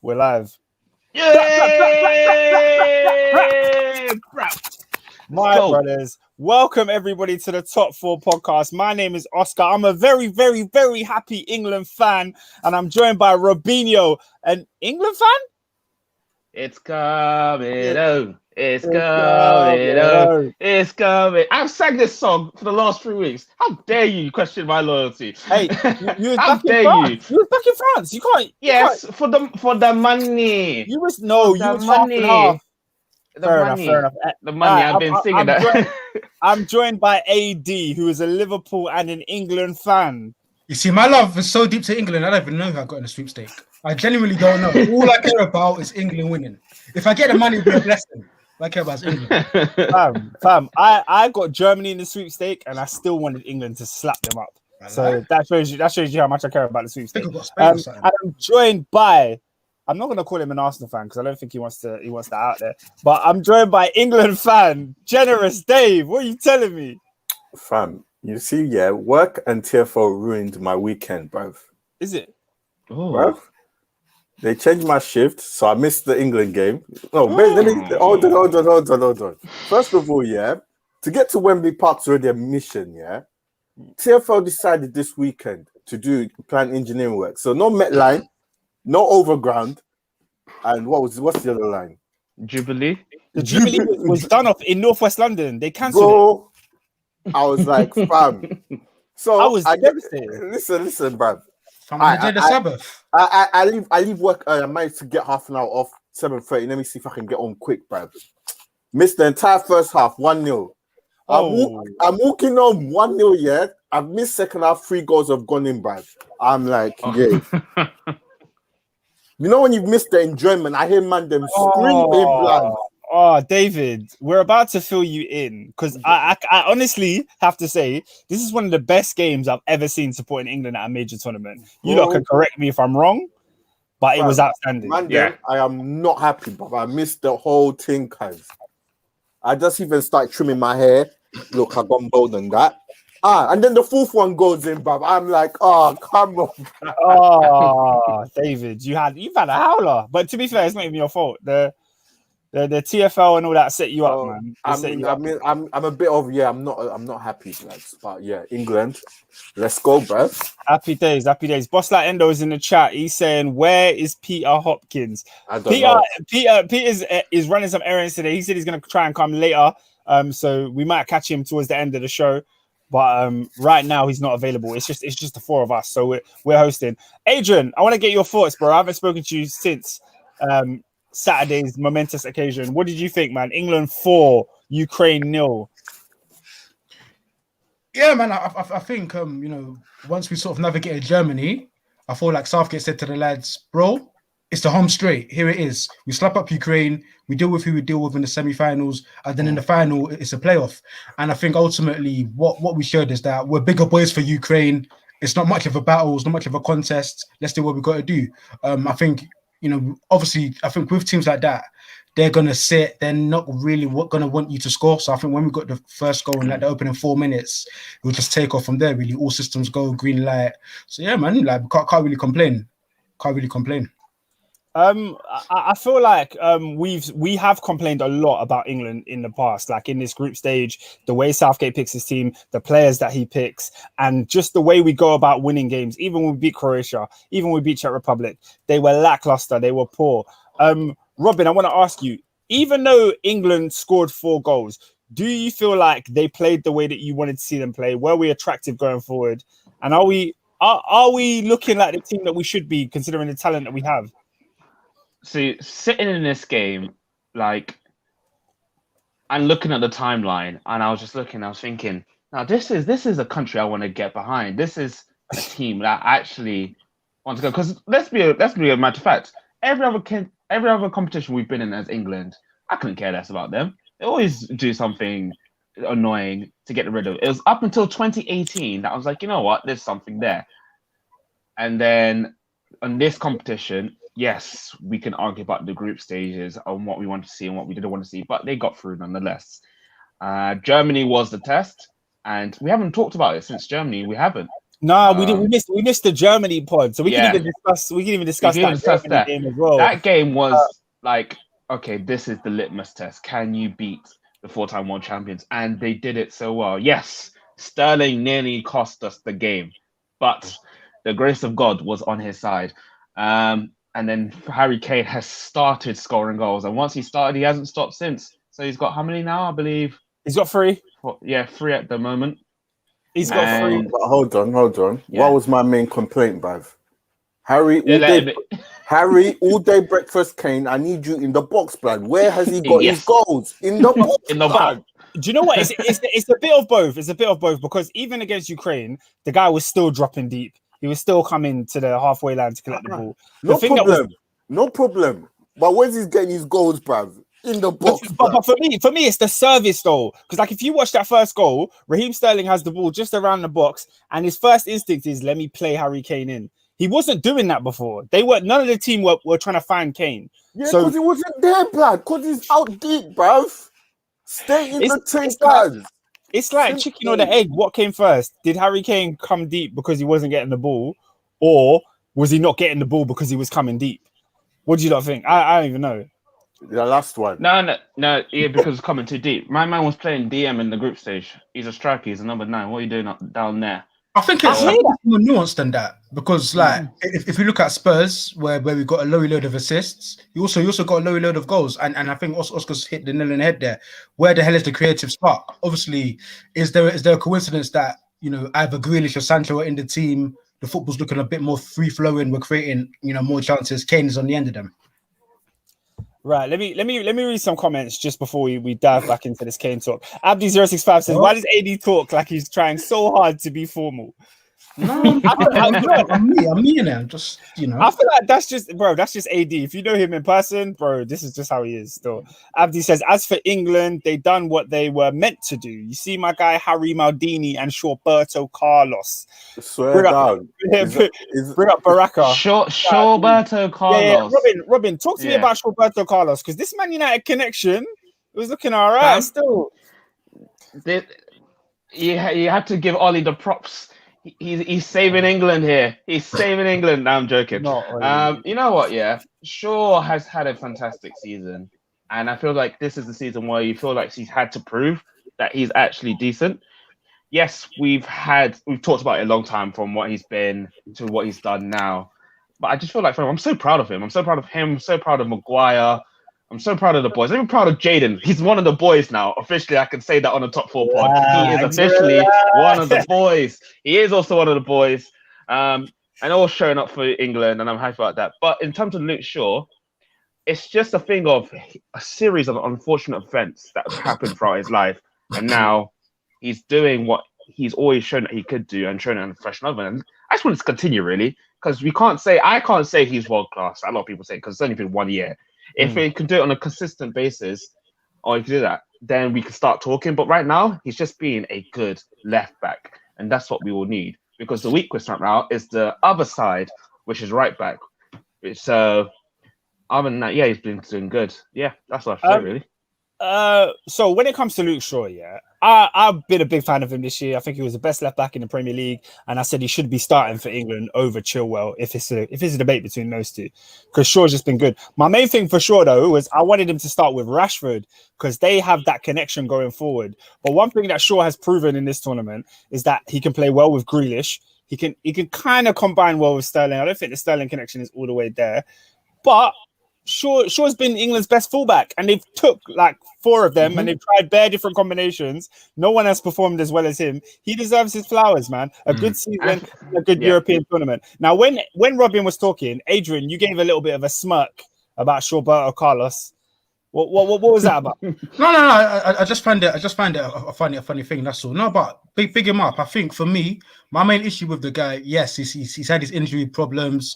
We're live. Yay! My brothers, welcome everybody to the Top 4 podcast. My name is Oscar. I'm a very, very, very happy England fan, and I'm joined by Robinho, an England fan? It's coming home. It's coming home. It's coming. I've sang this song for the last 3 weeks. How dare you question my loyalty? Hey, you was How back in dare France. You was back in France. You can't. Yes, for the money. You was no. For You the was half and money. half. Fair enough. The money. I've been singing that. I'm joined by AD, who is a Liverpool and an England fan. You see, my love is so deep to England, I don't even know who I got in the sweepstake. I genuinely don't know. All I care about is England winning. If I get the money, it'll be a blessing. All I care about is England. Fam, I got Germany in the sweepstake, and I still wanted England to slap them up. So that shows you how much I care about the sweepstake. And I'm joined by, I'm not going to call him an Arsenal fan because I don't think he wants that out there. But I'm joined by England fan, Generous Dave. What are you telling me? Fam, you see, yeah, work and TFO ruined my weekend, bruv. Is it? Oh. Bruv, they changed my shift, so I missed the England game. No, hold on. First of all, yeah, to get to Wembley Park's already a mission, yeah. TFL decided this weekend to do plant engineering work. So no Met line, no overground, and what's the other line? Jubilee. The Jubilee was done up in Northwest London. They cancelled it. I was like, fam. So I was devastated. Listen, bruv. I leave work. I managed to get half an hour off 7:30. Let me see if I can get on quick, bruv. Missed the entire first half, 1-0. I'm walking on 1-0 yet. I've missed second half, 3 goals have gone in, bruv. I'm like, yeah. You know when you've missed the enjoyment, I hear man them screaming blood. Oh, David, we're about to fill you in because I honestly have to say this is one of the best games I've ever seen supporting England at a major tournament. You lot can correct me if I'm wrong, but it was outstanding. Man, yeah. I am not happy, but I missed the whole thing, guys. I just even started trimming my hair. Look, I've gone bold on that. And then the fourth one goes in, bruv. I'm like, oh, come on. Oh, David, you've had a howler. But to be fair, it's not even your fault. The TFL and all that set you up, man. I'm a bit of I'm not happy, lads. But yeah, England, let's go, bruv. Happy days. Boss like Endo is in the chat. He's saying, "Where is Peter Hopkins?" Peter is running some errands today. He said he's gonna try and come later. So we might catch him towards the end of the show. But right now he's not available. It's just the 4 of us. So we're hosting. Adrian, I want to get your thoughts, bro. I haven't spoken to you since Saturday's momentous occasion. What did you think, man? England 4, Ukraine 0. Yeah, man. I think once we sort of navigated Germany, I feel like Southgate said to the lads, bro, it's the home straight. Here it is. We slap up Ukraine. We deal with who we deal with in the semi-finals, and then in the final, it's a playoff. And I think ultimately, what we showed is that we're bigger boys for Ukraine. It's not much of a battle. It's not much of a contest. Let's do what we got to do. I think obviously, I think with teams like that, they're gonna sit. They're not really gonna want you to score. So I think when we got the first goal in like the opening 4 minutes, we'll just take off from there. Really, all systems go, green light. So yeah, man, like can't really complain. I feel like we have complained a lot about England in the past, like in this group stage, the way Southgate picks his team, the players that he picks, and just the way we go about winning games. Even when we beat Croatia, even when we beat Czech Republic, they were lackluster, they were poor. Robin, I want to ask you, even though England scored 4 goals, do you feel like they played the way that you wanted to see them play? Were we attractive going forward? And are we looking like the team that we should be, considering the talent that we have? See, sitting in this game, like, and looking at the timeline, and I was thinking, now this is a country I want to get behind. This is a team that I actually want to go. Because let's be a matter of fact, every other competition we've been in as England, I couldn't care less about them. They always do something annoying to get rid of. It was up until 2018 that I was like, you know what, there's something there. And then on this competition, yes, we can argue about the group stages on what we want to see and what we didn't want to see, but they got through nonetheless. Germany was the test, and we haven't talked about it since Germany. We haven't. No, we did. We missed the Germany pod, so we can even discuss. We can even discuss that Germany game as well. That game was like, okay, this is the litmus test. Can you beat the 4-time world champions? And they did it so well. Yes, Sterling nearly cost us the game, but the grace of God was on his side. And then Harry Kane has started scoring goals, and once he started, he hasn't stopped since. So he's got how many now? I believe he's got 3. Yeah, 3 at the moment. He's got 3. But hold on. Yeah. What was my main complaint, bruv? Harry, all day breakfast Kane. I need you in the box, bruv. Where has he got his goals? In the box. In the box. Do you know what? It's a bit of both. It's a bit of both because even against Ukraine, the guy was still dropping deep. He was still coming to the halfway line to collect the ball. No problem. But where's he getting his goals, bruv? In the box. But for me, it's the service though. Because like if you watch that first goal, Raheem Sterling has the ball just around the box, and his first instinct is let me play Harry Kane in. He wasn't doing that before. None of the team were trying to find Kane. Yeah, because he wasn't there, bruv. Because he's out deep, bruv. Stay in the team, guys. It's like chicken or the egg. What came first? Did Harry Kane come deep because he wasn't getting the ball, or was he not getting the ball because he was coming deep? What do you not think? I don't even know. The last one. No. Yeah, because it's coming too deep. My man was playing DM in the group stage. He's a striker. He's a number 9. What are you doing down there? I think it's more nuanced than that because, like, if you look at Spurs, where we got a low load of assists, you also got a low load of goals, and I think Oscar's hit the nail on the head there. Where the hell is the creative spark? Obviously, is there a coincidence that either Grealish or Sancho are in the team? The football's looking a bit more free flowing. We're creating more chances. Kane is on the end of them. Right, let me read some comments just before we dive back into this Kane talk. Abdi065 says, why does AD talk like he's trying so hard to be formal? No, I'm me and him. Just I feel like that's just AD. If you know him in person, bro, this is just how he is still. Abdi says, as for England, they done what they were meant to do. You see my guy Harry Maldini and Roberto Carlos. Swear down. Bring up Baraka. Roberto Carlos. Yeah, Robin, talk to me about Roberto Carlos because this Man United connection was looking all right still. You had to give Ollie the props. He's saving England here. He's saving England. No, I'm joking. You know what? Yeah, Shaw has had a fantastic season, and I feel like this is the season where you feel like he's had to prove that he's actually decent. Yes, we've talked about it a long time from what he's been to what he's done now, but I just feel like I'm so proud of him. I'm so proud of him. I'm so proud of Maguire. I'm so proud of the boys. I'm proud of Jaden. He's one of the boys now. Officially, I can say that on the top 4 pod. He is officially one of the boys. He is also one of the boys. And all showing up for England, and I'm happy about that. But in terms of Luke Shaw, it's just a thing of a series of unfortunate events that have happened throughout his life. And now he's doing what he's always shown that he could do and shown it on a fresh level. And I just want it to continue, really, because I can't say he's world class. A lot of people say because it's only been 1 year. If we can do it on a consistent basis, or you can do that, then we can start talking. But right now, he's just being a good left back, and that's what we will need because the weakness right now is the other side, which is right back. So, other than that, yeah, he's been doing good. Yeah, that's what I feel really. So when it comes to Luke Shaw, I've been a big fan of him this year. I think he was the best left back in the Premier League, and I said he should be starting for England over Chilwell if it's a debate between those two, because Shaw's just been good. My main thing for Shaw though was I wanted him to start with Rashford because they have that connection going forward. But one thing that Shaw has proven in this tournament is that he can play well with Grealish. He can kind of combine well with Sterling. I don't think the Sterling connection is all the way there, but Shaw's been England's best fullback, and they've took like 4 of them, and they've tried bare different combinations. No one has performed as well as him. He deserves his flowers, man. A good season, a good European tournament. Now, when Robin was talking, Adrian, you gave a little bit of a smirk about Roberto Carlos. What was that about? No. I just find it a funny thing. That's all. No, but big him up. I think for me, my main issue with the guy, yes, he's had his injury problems.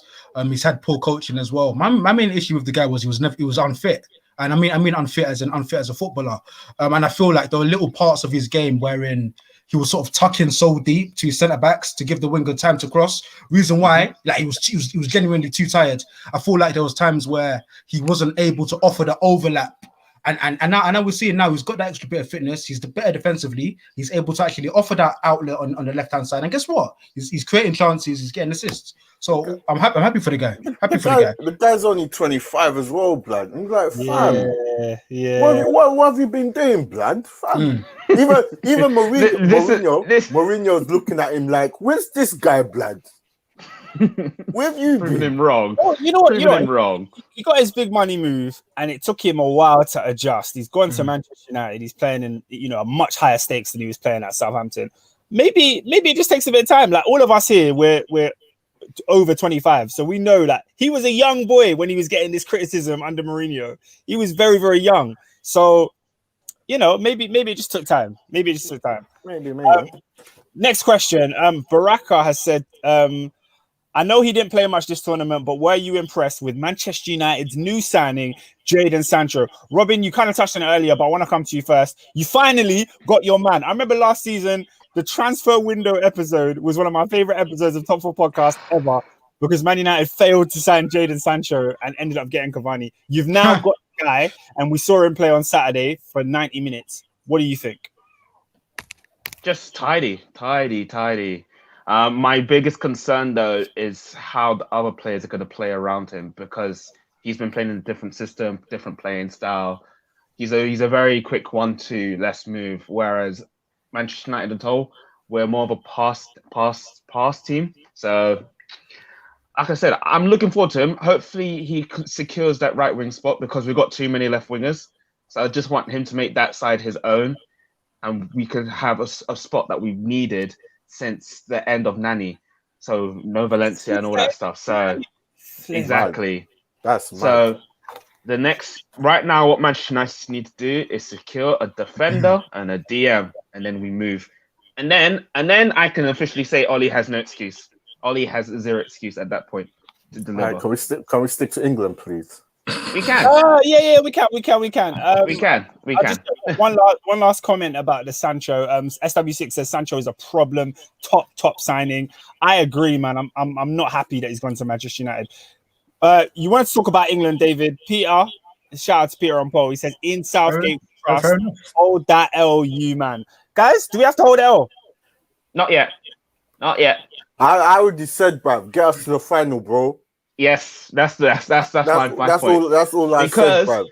He's had poor coaching as well. My main issue with the guy was he was unfit, and I mean unfit as a footballer. And I feel like there were little parts of his game wherein he was sort of tucking so deep to his centre backs to give the winger time to cross. Reason why, like he was genuinely too tired. I feel like there was times where he wasn't able to offer the overlap And now we're seeing now he's got that extra bit of fitness. He's the better defensively. He's able to actually offer that outlet on the left hand side. And guess what? He's creating chances. He's getting assists. So I'm happy for the guy. The guy's only 25 as well, blood. I'm like, fam. Yeah. What have you been doing, blood? Fam. Even Mourinho's looking at him like, where's this guy, blood? Where have you Proving been? him wrong. Oh, you know what? Wrong. He got his big money move, and it took him a while to adjust. He's gone to Manchester United. He's playing in a much higher stakes than he was playing at Southampton. Maybe it just takes a bit of time. Like all of us here, we're over 25, so we know that he was a young boy when he was getting this criticism under Mourinho. He was very, very young. So maybe it just took time. Maybe. Next question. Baraka has said, I know he didn't play much this tournament, but were you impressed with Manchester United's new signing, Jadon Sancho? Robin, you kind of touched on it earlier, but I want to come to you first. You finally got your man. I remember last season, the transfer window episode was one of my favorite episodes of Top 4 Podcast ever because Man United failed to sign Jadon Sancho and ended up getting Cavani. You've now got the guy, and we saw him play on Saturday for 90 minutes. What do you think? Just tidy. My biggest concern, though, is how the other players are going to play around him because he's been playing in a different system, different playing style. He's a very quick 1-2, let's move. Whereas Manchester United at all, we're more of a pass team. So, like I said, I'm looking forward to him. Hopefully, he secures that right wing spot because we've got too many left wingers. So I just want him to make that side his own, and we could have a spot that we've needed since the end of Nani, so no Valencia and all that stuff. So exactly. That's mad. So the next right now, what Manchester United need to do is secure a defender and a DM, and then we move. And then I can officially say Ollie has no excuse. Ollie has zero excuse at that point to deliver. All right, can we stick to England, please? We can. Yeah, we can. We can. Just, one last comment about the Sancho. SW6 says Sancho is a problem. Top signing. I agree, man. I'm not happy that he's gone to Manchester United. You want to talk about England, David? Peter, shout out to Peter on poll. He says in Southgate, hold that L, you man. Guys, do we have to hold L? Not yet. I already said, bruv, get us to the final, bro. Yes, that's my point. That's all I said, bro.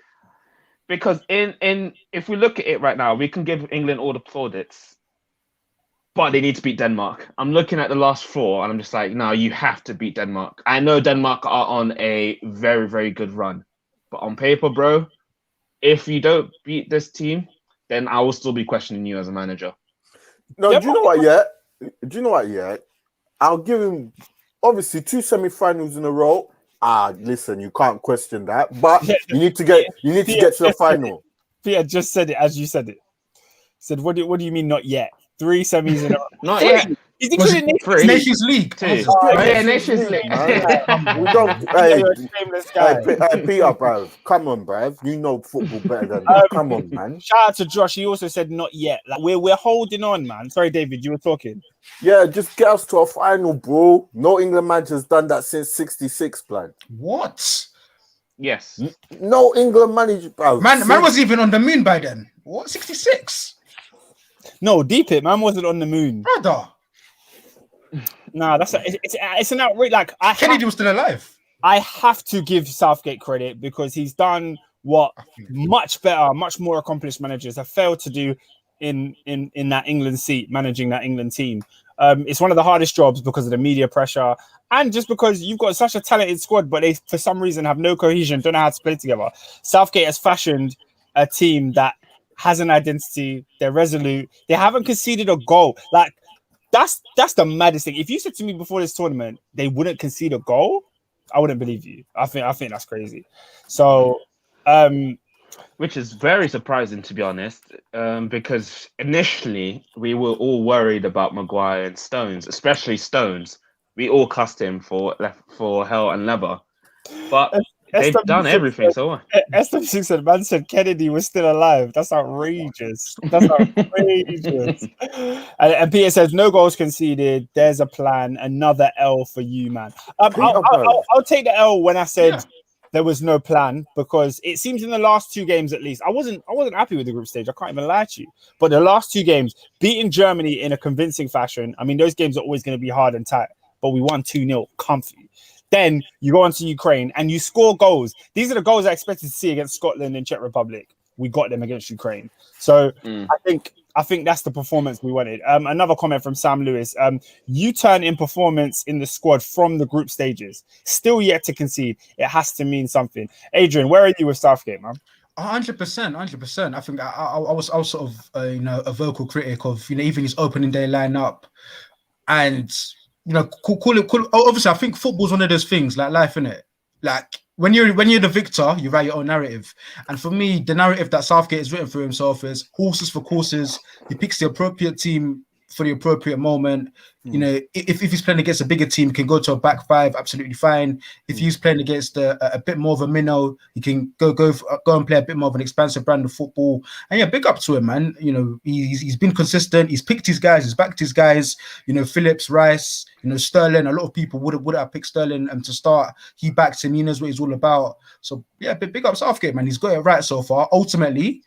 Because in if we look at it right now, we can give England all the plaudits, but they need to beat Denmark. I'm looking at the last four, and I'm just like, no, you have to beat Denmark. I know Denmark are on a very, very good run, but on paper, bro, if you don't beat this team, then I will still be questioning you as a manager. No, do you know what? Yeah, I'll give him. Obviously, 2 semi-finals in a row. Listen, you can't question that. But you need to get to the final. Peter just said it as you said it. Said, what do you mean not yet? 3 semis in a row. Not yet. He's including Nations League. Nations League. We don't. Hey, Peter, bro. Come on, bro. You know football better than that. Come on, man. Shout out to Josh. He also said not yet. Like we're holding on, man. Sorry, David, you were talking. Yeah, just get us to a final, bro. No England manager's done that since '66, blood. What? Yes. No England manager, bro. Man was even on the moon by then. What? 66? No, deep it. Man wasn't on the moon. Brother. Nah, it's an outrage. Like Kennedy was still alive. I have to give Southgate credit because he's done what much better, much more accomplished managers have failed to do in that England seat, managing that England team. It's one of the hardest jobs because of the media pressure and just because you've got such a talented squad, but they for some reason have no cohesion, don't know how to play together. Southgate has fashioned a team that has an identity. They're resolute. They haven't conceded a goal. Like that's the maddest thing. If you said to me before this tournament they wouldn't concede a goal, I wouldn't believe you. I think that's crazy. So, which is very surprising to be honest, because initially we were all worried about Maguire and Stones, especially Stones. We all cussed him for hell and leather, but they've done everything. So SW6 said, man said Kennedy was still alive. That's outrageous. And Peter says, no goals conceded. There's a plan. Another L for you, man. I'll take the L when I said there was no plan, because it seems in the last 2 games at least, I wasn't happy with the group stage. I can't even lie to you. But the last 2 games, beating Germany in a convincing fashion. I mean, those games are always going to be hard and tight, but we won 2-0 comfy. Then you go on to Ukraine and you score goals. These are the goals I expected to see against Scotland and Czech Republic. We got them against Ukraine. So I think that's the performance we wanted. Another comment from Sam Lewis. U-turn in performance in the squad from the group stages. Still yet to concede. It has to mean something. Adrian, where are you with Southgate, man? 100%. I think I was sort of a vocal critic of even his opening day lineup, and call it. Obviously, I think football's one of those things like life, innit? Like when you're the victor, you write your own narrative. And for me, the narrative that Southgate has written for himself is horses for courses. He picks the appropriate team for the appropriate moment. If he's playing against a bigger team, he can go to a back 5, absolutely fine. If he's playing against a bit more of a minnow, he can go and play a bit more of an expansive brand of football. And yeah, big up to him, man. He's been consistent. He's picked his guys. He's backed his guys. Phillips, Rice, Sterling. A lot of people would have picked Sterling to start. He backed him. He knows what he's all about. So yeah, big up Southgate, man. He's got it right so far. Ultimately,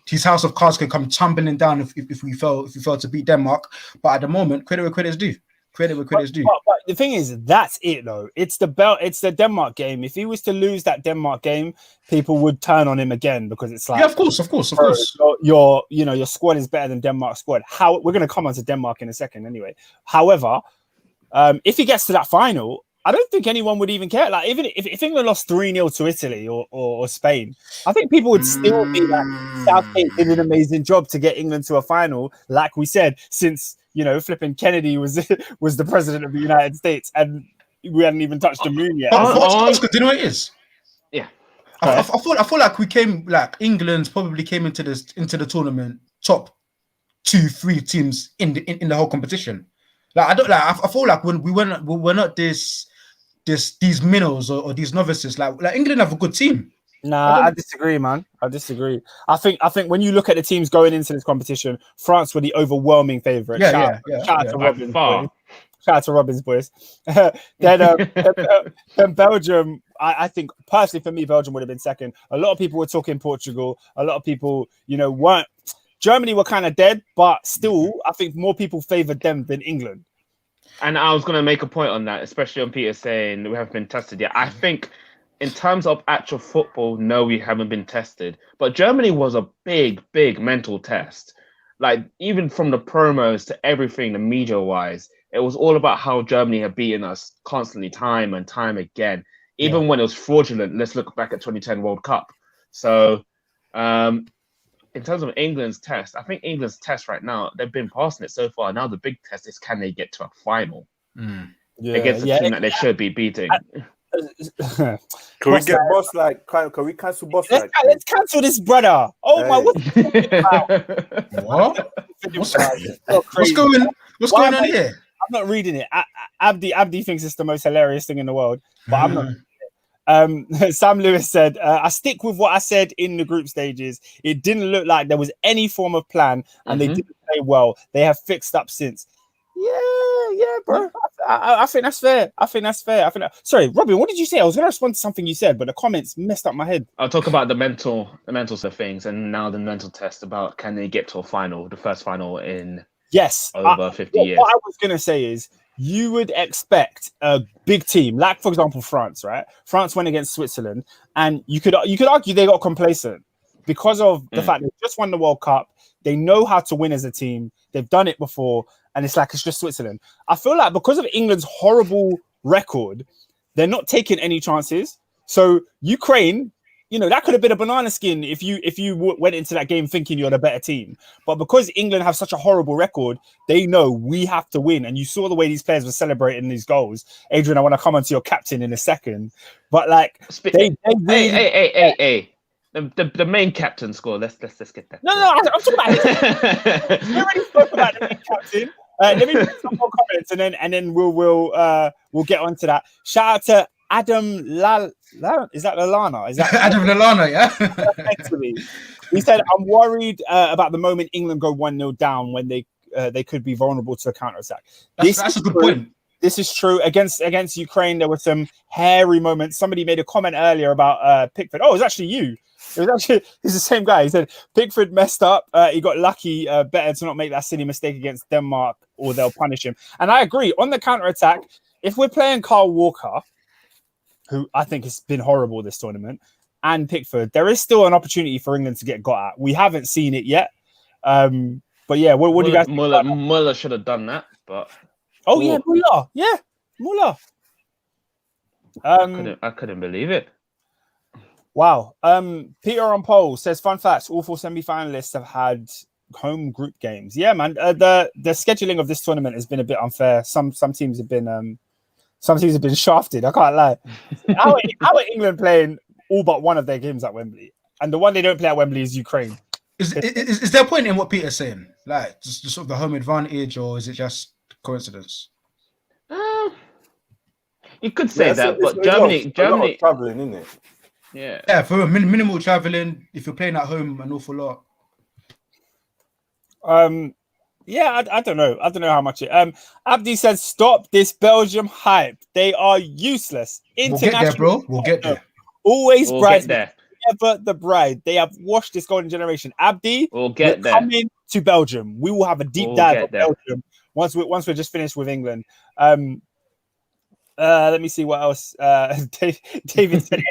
his house of cards can come tumbling down if we fail to beat Denmark. But at the moment, credit where credit's due. Credit where credit's due. But the thing is, that's it though. It's the Denmark game. If he was to lose that Denmark game, people would turn on him again, because it's like, yeah, of course. Your squad is better than Denmark's squad. How we're going to come on to Denmark in a second, anyway. However, if he gets to that final, I don't think anyone would even care. Like, even if England lost 3-0 to Italy or Spain, I think people would still be like, Southgate did an amazing job to get England to a final. Like we said, since flipping Kennedy was the president of the United States, and we hadn't even touched the moon yet. Do you know what it is? Yeah, I feel like England probably came into the tournament top 2-3 teams in the whole competition. Like I feel like when we're not these minnows or these novices. Like England have a good team. Nah, I disagree, man. I disagree. I think when you look at the teams going into this competition, France were the overwhelming favourite. Shout out to Robin's boys. Shout out to Robin's boys. Then Belgium. I think personally for me, Belgium would have been second. A lot of people were talking Portugal. A lot of people, weren't. Germany were kind of dead, but still, I think more people favoured them than England. And I was going to make a point on that, especially on Peter saying we haven't been tested yet. I think in terms of actual football, no, we haven't been tested. But Germany was a big, big mental test. Like, even from the promos to everything, the media-wise, it was all about how Germany had beaten us constantly, time and time again. Even when it was fraudulent, let's look back at 2010 World Cup. So, in terms of England's test, I think England's test right now, they've been passing it so far. Now the big test is, can they get to a final against a team that they should be beating? Can we get boss like? Can we cancel boss like? Let's cancel this, brother. Oh my! What? What's going on here? I'm not reading it. Abdi thinks it's the most hilarious thing in the world, but I'm not. Sam Lewis said, I stick with what I said in the group stages. It didn't look like there was any form of plan, and they didn't play well. They have fixed up since. Yeah, bro. I think that's fair. Sorry, Robin, what did you say? I was going to respond to something you said, but the comments messed up my head. I'll talk about the mental side of things, and now the mental test about can they get to a final, the first final in over 50 years. What I was going to say is, you would expect a big team, like for example France, right? France went against Switzerland, and you could argue they got complacent because of the fact they just won the World Cup. They know how to win as a team. They've done it before, and it's just Switzerland. I feel like because of England's horrible record, they're not taking any chances. So Ukraine, that could have been a banana skin if you went into that game thinking you're the better team. But because England have such a horrible record, they know we have to win. And you saw the way these players were celebrating these goals. Adrian, I want to come on to your captain in a second. But they really... Hey. The main captain score. Let's get that. No, I'm talking about it. We already spoke about the main captain. Let me read some more comments and then we'll get onto that. Shout out to Adam is that Lallana? Is that Adam Lallana? Yeah. He said, "I'm worried about the moment England go 1-0 down when they could be vulnerable to a counter attack." That's a good point. This is true. Against Ukraine, there were some hairy moments. Somebody made a comment earlier about Pickford. Oh, it was actually you. It's the same guy. He said Pickford messed up. He got lucky. Better to not make that silly mistake against Denmark, or they'll punish him. And I agree. On the counter-attack, if we're playing Kyle Walker, who I think has been horrible this tournament, and Pickford, there is still an opportunity for England to get got at. We haven't seen it yet. But yeah, what do you guys think? Muller should have done that, but yeah, Muller. Yeah, Muller. I couldn't believe it. Wow. Peter on poll says, fun facts, all 4 semi-finalists have had home group games. Yeah, man. The scheduling of this tournament has been a bit unfair. Some teams have been shafted. I can't lie. How are England playing all but one of their games at Wembley? And the one they don't play at Wembley is Ukraine. Is there a point in what Peter's saying? Like, just sort of the home advantage, or is it just coincidence? You could say that, but Germany traveling, isn't it? Yeah, for minimal traveling, if you're playing at home an awful lot. Yeah, I don't know. I don't know how much it. Abdi says, stop this Belgium hype. They are useless. We'll get there, bro. We'll get there. Always bright. There. Never the bride. They have washed this golden generation. Abdi, we'll get there. Coming to Belgium. We will have a deep dive on Belgium once we're just finished with England. Let me see what else. David said.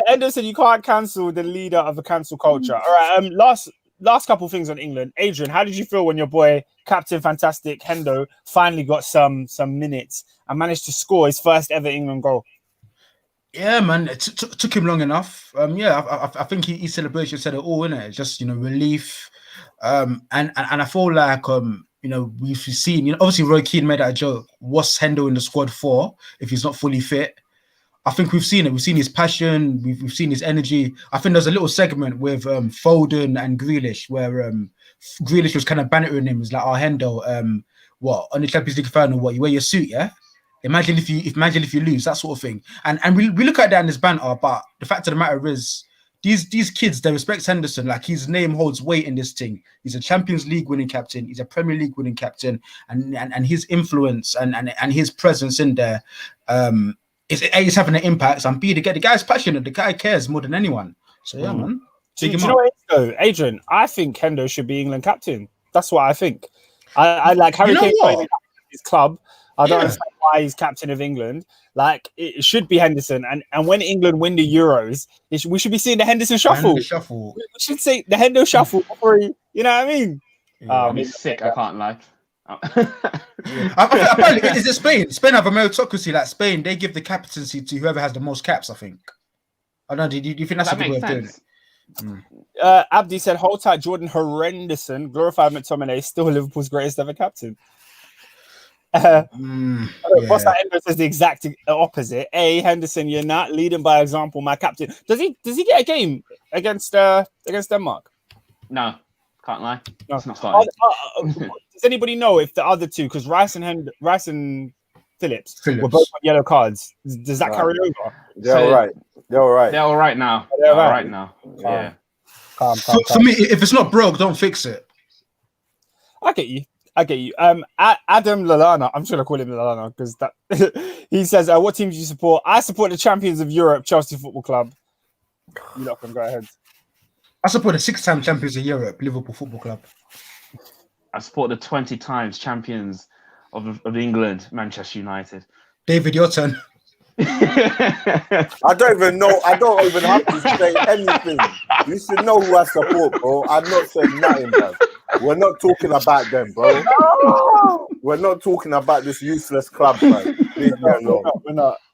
Endo said you can't cancel the leader of the cancel culture. All right. Last couple things on England. Adrian, how did you feel when your boy, Captain Fantastic Hendo, finally got some minutes and managed to score his first ever England goal? Yeah, man, it took him long enough. I think his celebration said it all, innit? It's just, relief. And I feel like we've seen, obviously Roy Keane made that a joke. What's Hendo in the squad for if he's not fully fit? I think we've seen it. We've seen his passion. We've seen his energy. I think there's a little segment with Foden and Grealish where Grealish was kind of bantering him. It was like, Hendo, on the Champions League final, you wear your suit, yeah? Imagine if you lose, that sort of thing. And we look at that in this banter, but the fact of the matter is, these kids, they respect Henderson. Like, his name holds weight in this thing. He's a Champions League winning captain. He's a Premier League winning captain, and his influence and his presence in there, is having an impact. And B, the guy's passionate. The guy cares more than anyone. So yeah, man. Do you know what, Adrian? I think Hendo should be England captain. That's what I think. I like Harry Kane playing his club. I don't understand why he's captain of England. Like, it should be Henderson. And when England win the Euros, we should be seeing the Henderson shuffle. We should say the Hendo shuffle before he, you know what I mean? I'll be sick. I can't lie. Apparently, is it Spain? Spain have a meritocracy. Like Spain, they give the captaincy to whoever has the most caps, I think. I don't know. Do you think that's a good way of doing it? Abdi said, hold tight, Jordan Henderson, glorified McTominay, still Liverpool's greatest ever captain. Boss Endo says the exact opposite. Henderson, you're not leading by example, my captain. Does he get a game against Denmark? No, can't lie. No. It's not starting. Does anybody know if the other two, because Rice and Phillips were both on yellow cards, does that carry over? They're all right. They're all right now. Yeah. Calm. For me, if it's not broke, don't fix it. I get you. Adam Lallana, I'm just gonna call him Lallana because that he says, what team do you support? I support the champions of Europe, Chelsea Football Club. You lot can go ahead. I support the 6-time champions of Europe, Liverpool Football Club. I support the 20 times champions of England, Manchester United. David, your turn. I don't even know. I don't even have to say anything. You should know who I support, bro. I'm not saying nothing, bro. We're not talking about them, bro. No! We're not talking about this useless club, bro.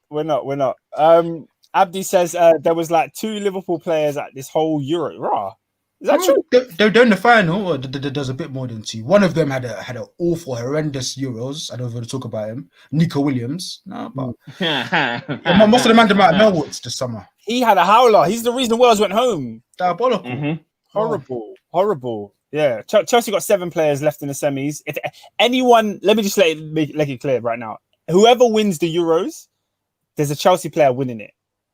We're not. Abdi says there was like 2 Liverpool players at this whole Euro. Rah. Is that true? They're in the final, or there's a bit more than 2. One of them had an awful, horrendous Euros. I don't want to talk about him. Nico Williams. No, but most of the man might know what's this summer. He had a howler. He's the reason Wales went home. Diabolical. Mm-hmm. Horrible. Yeah, Chelsea got 7 players left in the semis. If anyone, let me just let it clear right now. Whoever wins the Euros, there's a Chelsea player winning it.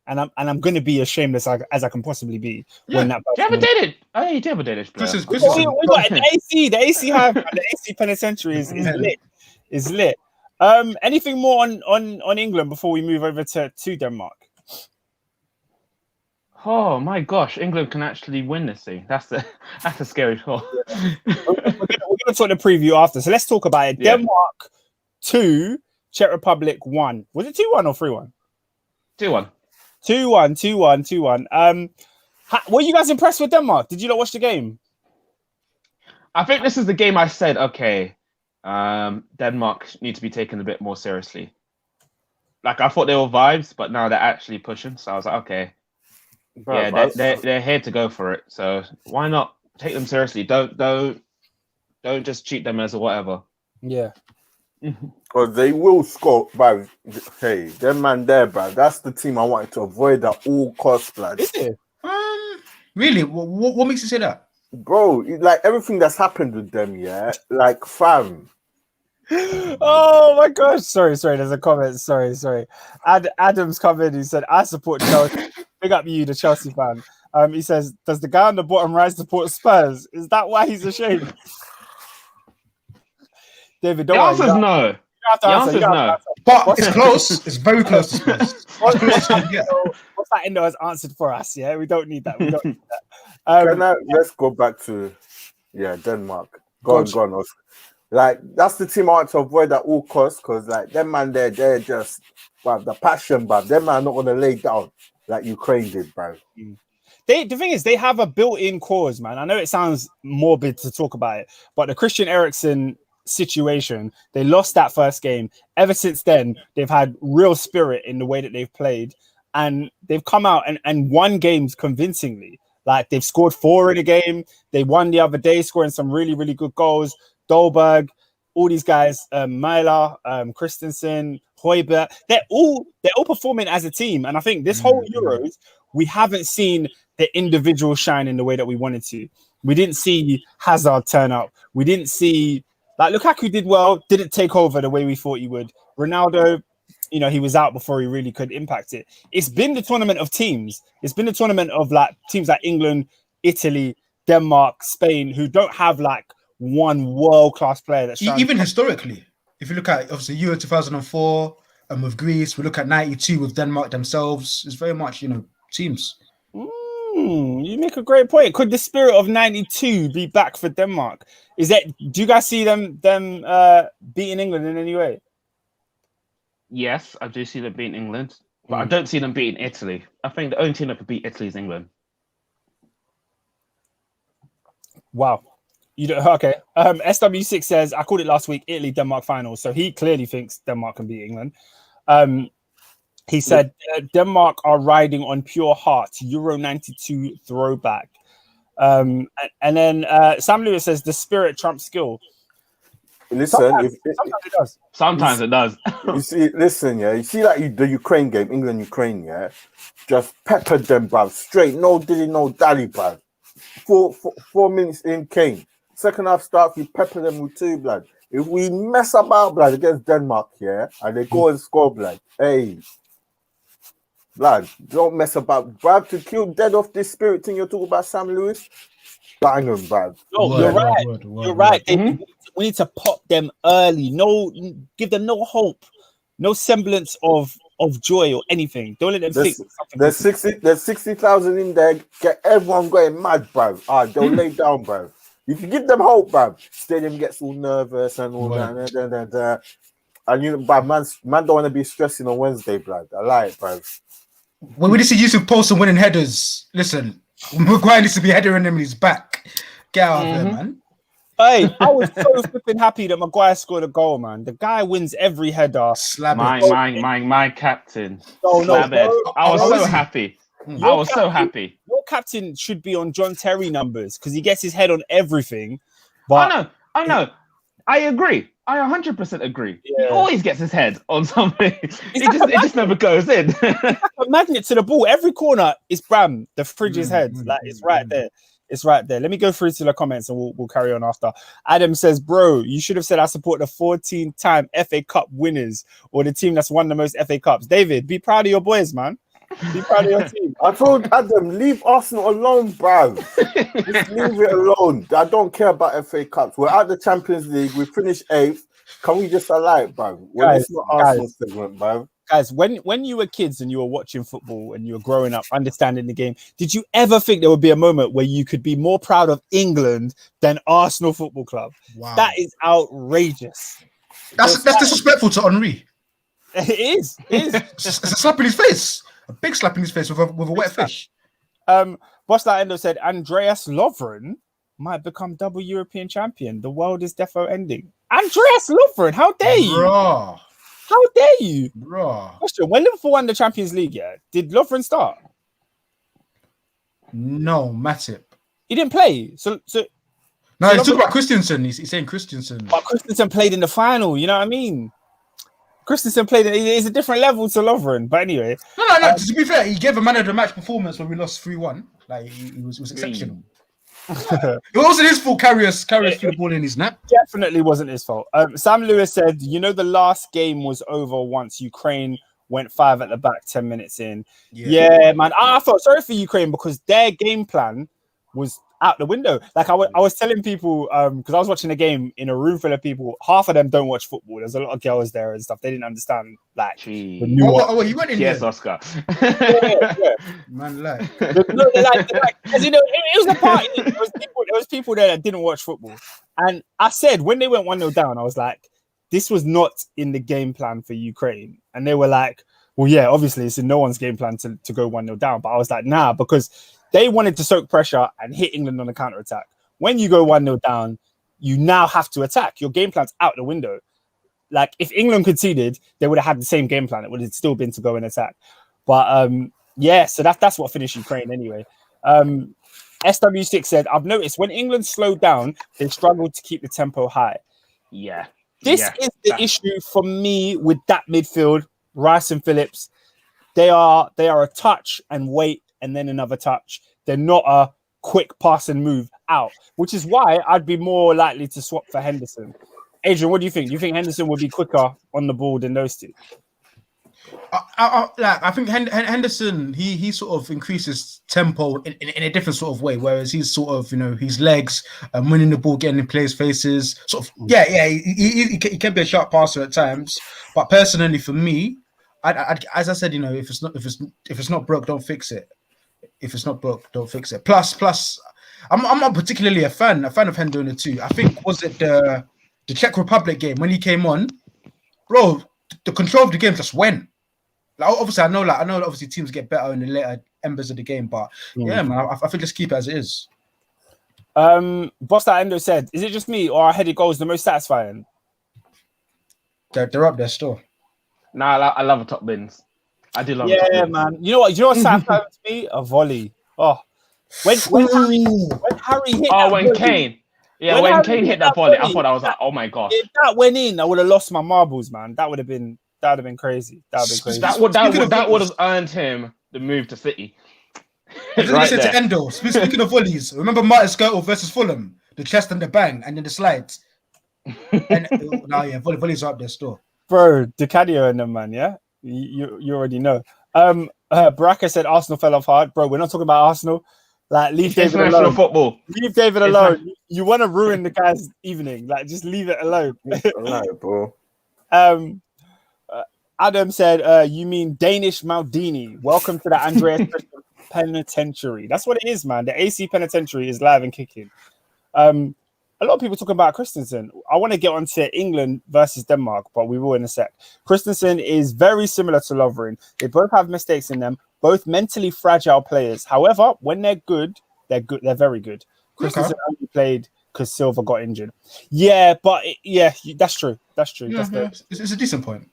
and I'm going to be as shameless as I can possibly be when that. Do you have a Danish? Oh, you do have a Danish player. Chris We got the AC. The AC Hive, the AC Penitentiary is lit. Is lit. Anything more on England before we move over to Denmark? Oh my gosh, England can actually win this thing. That's a scary thought. We're gonna talk the preview after. So let's talk about it. Yeah. Denmark 2, Czech Republic 1. Was it 2-1 or 3-1? 2-1. 2-1. Were you guys impressed with Denmark? Did you not watch the game? I think this is the game I said, okay, Denmark need to be taken a bit more seriously. Like, I thought they were vibes, but now they're actually pushing. So I was like, okay, yeah, they're here to go for it. So why not take them seriously? Don't just treat them as a whatever. Yeah. Because they will score, bruv. Hey, them man there, bruv. That's the team I wanted to avoid at all costs, blood. Is it? Really? What makes you say that? Bro, like everything that's happened with them, yeah? Like, fam. Oh my gosh. Sorry. There's a comment. Sorry. Adam's come in. He said, I support Chelsea. Big up you, the Chelsea fan. He says, does the guy on the bottom right support Spurs? Is that why he's ashamed? David, don't The worry. answer is no. The answer is no. But it's close. It's very close to Spurs. What's that Indo has answered for us? Yeah, we don't need that. Let's go back to Denmark. Go on, Oscar. Like, that's the team I want to avoid at all costs, because like them man they're just the passion, but them man are not gonna lay down like Ukraine did, bro. The thing is, they have a built-in cause, man. I know it sounds morbid to talk about it, but the Christian Eriksen situation, they lost that first game. Ever since then, they've had real spirit in the way that they've played, and they've come out and won games convincingly. Like, they've scored 4 in a game. They won the other day, scoring some really, really good goals. Dolberg, all these guys, Myler, Christensen, Højbjerg, they're all performing as a team. And I think this whole Euros, we haven't seen the individual shine in the way that we wanted to. We didn't see Hazard turn up. We didn't see, like, Lukaku did well, didn't take over the way we thought he would. Ronaldo, he was out before he really could impact it. It's been the tournament of teams. It's been the tournament of like teams like England, Italy, Denmark, Spain, who don't have like one world-class player that's even historically. If you look at obviously Euro 2004 and with Greece, we look at 92 with Denmark themselves. It's very much teams. You make a great point. Could the spirit of 92 be back for Denmark? Do you guys see them beating England in any way? Yes, I do see them beating England, but I don't see them beating Italy. I think the only team that could beat Italy is England. Wow. Okay. SW6 says, I called it last week, Italy, Denmark final. So he clearly thinks Denmark can beat England. He said, Denmark are riding on pure heart, Euro 92 throwback. And then Sam Lewis says, the spirit trumps skill. Listen, sometimes it does. Sometimes it does. You see, listen, you see like the Ukraine game, England-Ukraine, just peppered them, bruv, straight, no dilly, no dally, bruv. 4 minutes in, Kane. Second half start, we pepper them with 2, blood. If we mess about, blood, against Denmark, and they go and score, blood, hey, blood, don't mess about, bruv, to kill dead off this spirit thing you're talking about, Sam Lewis. Bang them, bruv. No, you're right. You're right. We need to pop them early. No, give them no hope, no semblance of joy or anything. Don't let them think. There's 60,000 in there. Get everyone going mad, bruv. They'll lay down, bruv. If you give them hope, bruv, stadium gets all nervous and all that. And bruv, man don't want to be stressing on Wednesday, blood. I like it, bruv. When we see Yusuf Poulsen winning headers, listen, Maguire needs to be headering him in his back. Get out of there, man. Hey, I was so flipping happy that Maguire scored a goal, man. The guy wins every header. My captain. I was so happy. I was so happy. Your captain should be on John Terry numbers because he gets his head on everything. But I know. I agree. I 100% agree. Yeah. He always gets his head on something. It just never goes in. A magnet to the ball. Every corner is Bram, the fridge's head. Like, it's right there. It's right there. Let me go through to the comments and we'll carry on after. Adam says, bro, you should have said I support the 14-time FA Cup winners or the team that's won the most FA Cups. David, be proud of your boys, man. Be proud of your team. I told Adam, leave Arsenal alone, bruv. Just leave it alone. I don't care about FA Cups. We're out the Champions League. We finished 8th. Can we just allow it, bruv? Well, it's not Arsenal segment, bruv. Guys, when you were kids and you were watching football and you were growing up, understanding the game, did you ever think there would be a moment where you could be more proud of England than Arsenal Football Club? Wow. That is outrageous. That's disrespectful to Henry. It is. It's a slap in his face. A big slap in his face with a wet fish. Boss Like Endo said Andreas Lovren might become double European champion. The world is defo ending. Andreas Lovren, how dare you? Bruh. How dare you? Bruh. Question: when Liverpool won the Champions League, did Lovren start? No, Matip. He didn't play. So No, he's talking about Christensen. He's saying Christensen. But Christensen played in the final. You know what I mean? Christensen played. It's a different level to Lovren. But anyway, No. To be fair, he gave a man of the match performance when we lost 3-1. Like he was exceptional. It wasn't his fault. Carry us through the ball in his nap. Definitely wasn't his fault. Sam Lewis said, the last game was over once Ukraine went 5 at the back 10 minutes in. Yeah, man. I felt sorry for Ukraine because their game plan was out the window. Like I was telling people, because I was watching a game in a room full of people, half of them don't watch football. There's a lot of girls there and stuff. They didn't understand the nuance. He went in Yes, there. Oscar. Yeah. Man, like. As you know, it was a party. There was people there that didn't watch football. And I said, when they went 1-0 down, I was like, this was not in the game plan for Ukraine. And they were like, well, yeah, obviously it's in no one's game plan to go 1-0 down. But I was like, nah, because they wanted to soak pressure and hit England on the counter-attack. When you go 1-0 down, you now have to attack. Your game plan's out the window. Like, if England conceded, they would have had the same game plan. It would have still been to go and attack. But, so that's what finished Ukraine anyway. SW6 said, I've noticed when England slowed down, they struggled to keep the tempo high. Yeah. This is the issue for me with that midfield, Rice and Phillips. They are a touch and wait, and then another touch. They're not a quick pass and move out, which is why I'd be more likely to swap for Henderson. Adrian, what do you think? Do you think Henderson would be quicker on the ball than those two? I think Henderson, he sort of increases tempo in a different sort of way, whereas he's sort of, his legs, winning the ball, getting in players' faces, sort of, he can be a sharp passer at times. But personally, for me, as I said, if it's not broke, don't fix it. If it's not broke, don't fix it. Plus, I'm not particularly a fan of Hendo too. I think was it the Czech Republic game when he came on, bro. The control of the game just went. Like, obviously, I know obviously teams get better in the later embers of the game, but yeah, man, I think just keep it as it is. Boss That Endo said, "Is it just me or are headed goals the most satisfying?" They're up there still. Nah, I love the top bins. I do love. Yeah, man. You know what satisfying to me? A volley. Oh, when Harry hit. Oh, when Kane. Yeah, when Kane hit that volley, I thought I was like, oh my gosh. If that went in, I would have lost my marbles, man. That would have been crazy. That would have earned him the move to City. Right there. To Endo. Speaking of volleys, remember Martin Skirtle versus Fulham, the chest and the bang, and then the slides. And volleys are up there still. Bro, DiCadio and them, man. Yeah, you already know. Baraka said Arsenal fell off hard, bro. We're not talking about Arsenal. Like, leave David alone. Football. Leave David alone. You want to ruin the guy's evening. Like, just leave it alone. Alright, bro. Adam said, you mean Danish Maldini. Welcome to the Andreas Penitentiary. That's what it is, man. The AC Penitentiary is live and kicking. A lot of people talking about Christensen. I want to get on to England versus Denmark, but we will in a sec. Christensen is very similar to Lovren. They both have mistakes in them, both mentally fragile players. However, when they're good, they're good. They're very good. Christensen only played because Silva got injured. Yeah, but that's true. That's true. Yeah, it's a decent point.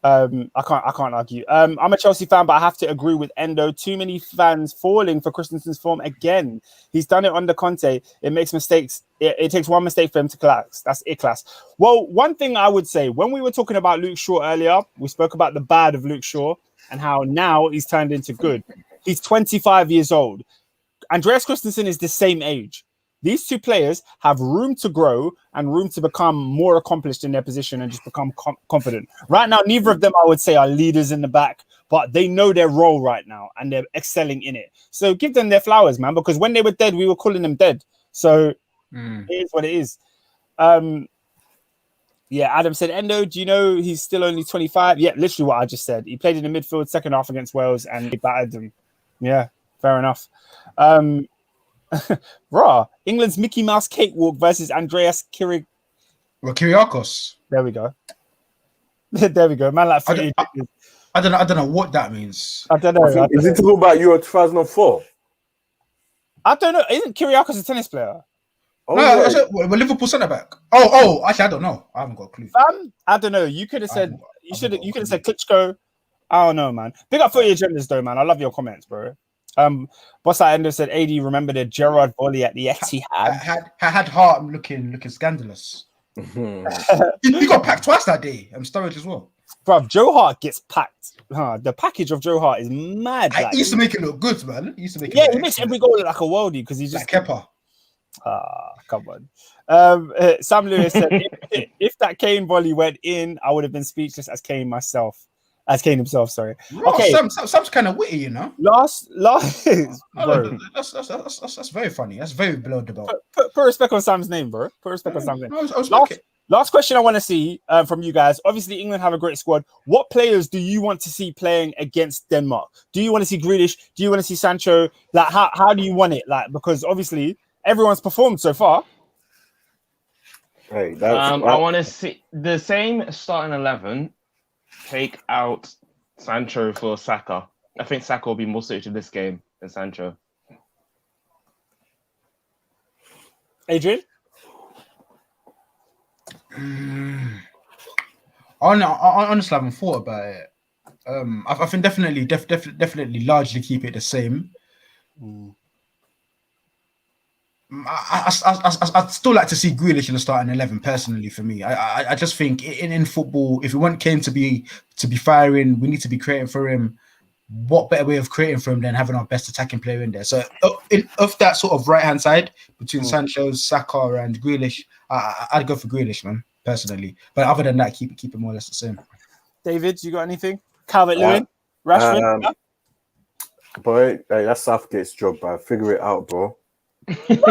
I can't argue. I'm a Chelsea fan, but I have to agree with Endo. Too many fans falling for Christensen's form again. He's done it under Conte. It makes mistakes. It takes one mistake for him to collapse. That's it, class. Well, one thing I would say, when we were talking about Luke Shaw earlier, we spoke about the bad of Luke Shaw and how now he's turned into good. He's 25 years old. Andreas Christensen is the same age. These two players have room to grow and room to become more accomplished in their position and just become confident. Right now, neither of them, I would say, are leaders in the back, but they know their role right now and they're excelling in it. So give them their flowers, man, because when they were dead, we were calling them dead. So it is what it is. Yeah, Adam said, Endo, do you know he's still only 25? Yeah, literally what I just said. He played in the midfield second half against Wales and he battered them. Yeah, fair enough. Raw, England's Mickey Mouse cakewalk versus Andreas Kyriakos. There we go. There we go. Man, like I don't know what that means. I don't know. Is it talking about Euro 2004? I don't know. Isn't Kyriakos a tennis player? Oh, no, yeah. Well, Liverpool centre back. Oh, actually, I don't know. I haven't got a clue. I don't know. You could have said you could have said Klitschko. I don't know, man. Big up for your agendas, though, man. I love your comments, bro. Boss Endo said, AD, remember the Gerrard volley at the Etihad? Had Hart looking scandalous. He got packed twice that day. Sturridge as well. Bro, Joe Hart gets packed. The package of Joe Hart is mad. He used to make it look good, man. He makes every goal look like a worldie because he's just like Kepa. Come on. Sam Lewis said, if that Kane volley went in, I would have been speechless as Kane himself. Sorry. Bro, okay, Sam's kind of witty, you know. Last, bro. That's very funny. That's very below the belt. Put respect on Sam's name, bro. Put respect on Sam's name. I Last question I want to see from you guys. Obviously, England have a great squad. What players do you want to see playing against Denmark? Do you want to see Grealish? Do you want to see Sancho? Like, how do you want it? Like, because obviously everyone's performed so far. Hey, I want to see the same starting 11. Take out Sancho for Saka. I think Saka will be more suited to this game than Sancho. Adrian? Honestly, I haven't thought about it. I think definitely largely keep it the same. I'd still like to see Grealish in the starting 11. Personally, for me, I just think in football, if we want Kane to be firing, we need to be creating for him. What better way of creating for him than having our best attacking player in there? So, of that sort of right hand side between Sancho, Saka, and Grealish, I'd go for Grealish, man, personally. But other than that, keep it more or less the same. David, you got anything? Calvert-Lewin, Rashford. Boy, that's Southgate's job, bro. Figure it out, bro. I'm saying,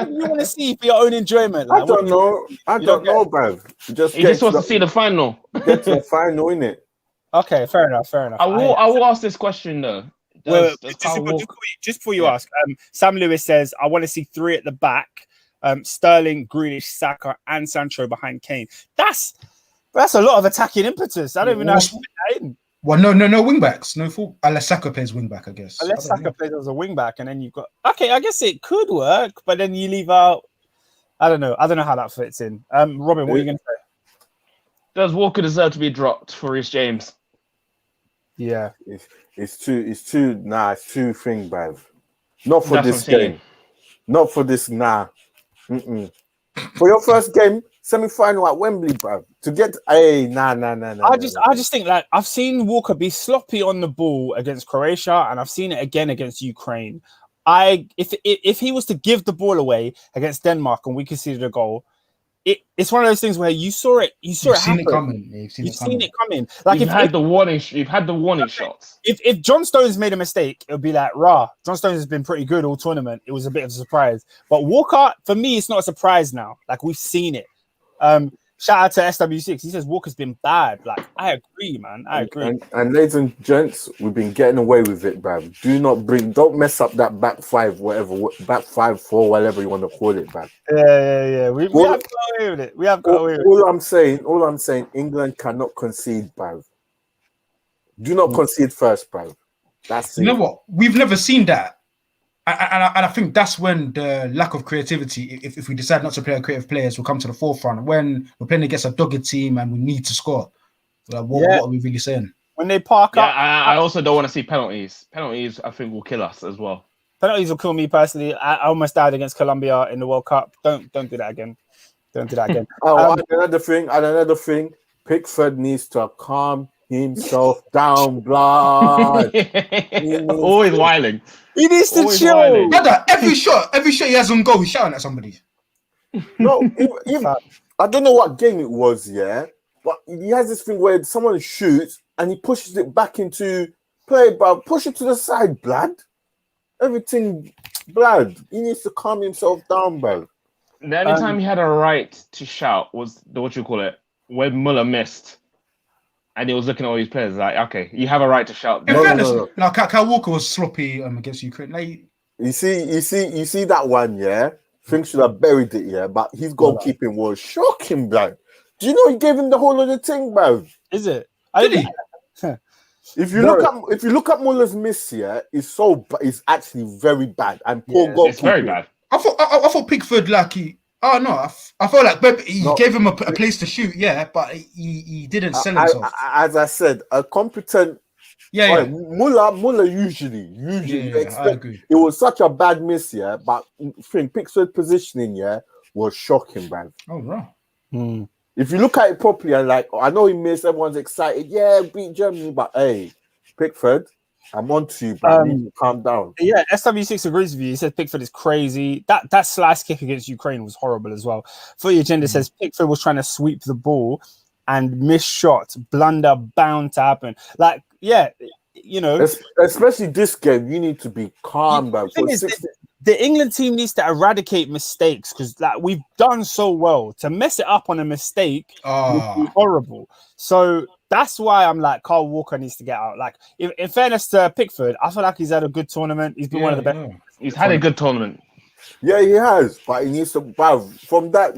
you want to see for your own enjoyment. Like, I don't know, bruv. He just wants to see the final. Get to the final, innit? Okay, fair enough. I will ask this question though. Just before you ask, Sam Lewis says, I want to see 3 at the back. Sterling, Grealish, Saka, and Sancho behind Kane. That's a lot of attacking impetus. I don't even know how to put that in. Well, no wing backs, no full. Unless Saka plays wing back, I guess. Unless Saka plays as a wing back, and then you've got. Okay, I guess it could work, but then you leave out. I don't know how that fits in. Robin, what are you going to say? Does Walker deserve to be dropped for Reece James? Yeah, it's too thing, bruv. Not for this game. Not for this. Nah. For your first game. Semi-final at Wembley, bro. To get nah. I just think like I've seen Walker be sloppy on the ball against Croatia, and I've seen it again against Ukraine. If he was to give the ball away against Denmark and we conceded a goal, it's one of those things where you saw it happen. You've seen it coming. Like you've had the warning shots. If John Stones made a mistake, it would be like, John Stones has been pretty good all tournament. It was a bit of a surprise. But Walker, for me, it's not a surprise now. Like we've seen it. Shout out to SW6. He says Walker's been bad. Like I agree, man. I agree. And ladies and gents, we've been getting away with it, bruv. Don't mess up that back 5, whatever, back 5-4, whatever you want to call it, bruv. Yeah. We have got away with it. We have got away with it. All I'm saying, England cannot concede, bruv. Do not concede first, bruv. That's it. You know what? We've never seen that. And I think that's when the lack of creativity, if we decide not to play our creative players, will come to the forefront. When we're playing against a dogged team and we need to score, like, what are we really saying? When they park up, I also don't want to see penalties. Penalties, I think, will kill us as well. Penalties will kill me personally. I almost died against Colombia in the World Cup. Don't do that again. Don't do that again. Another thing. Pickford needs to calm himself down, blood. Always whiling. He needs to chill. Brother, every shot he has on goal, he's shouting at somebody. No, I don't know what game it was, yeah, but he has this thing where someone shoots and he pushes it back into play, but push it to the side, blood. Everything, blood. He needs to calm himself down, bro. The only time he had a right to shout was when Muller missed, and he was looking at all these players like, okay, you have a right to shout. No. Now, Kyle Walker was sloppy against Ukraine. Like, you see that one, yeah. Think should have buried it, yeah. But his goalkeeping was shocking, blood. Do you know he gave him the whole of the thing, bro? Is it? Did he? If you look at Muller's miss, yeah, it's actually very bad and poor goalkeeping. It's very bad. I thought Pickford I felt like he gave him a place to shoot, yeah, but he didn't sell himself. As I said, a competent. Yeah. Muller usually. I agree. It was such a bad miss, yeah, but Pickford positioning, yeah, was shocking, man. Oh, right. If you look at it properly and I know he missed, everyone's excited, yeah, beat Germany, but hey, Pickford, I'm on to you, but you need to calm down. Yeah, SW6 agrees with you. He says Pickford is crazy. That slice kick against Ukraine was horrible as well. Footy Agenda says Pickford was trying to sweep the ball and miss shot, blunder bound to happen. Like, yeah, you know, especially this game, you need to be calm, man. The England team needs to eradicate mistakes because we've done so well. To mess it up on a mistake would be horrible. So that's why I'm like, Kyle Walker needs to get out. Like, in fairness to Pickford, I feel like he's had a good tournament. He's been one of the best. Yeah. He's had a good tournament. Yeah, he has, but he needs to. From that.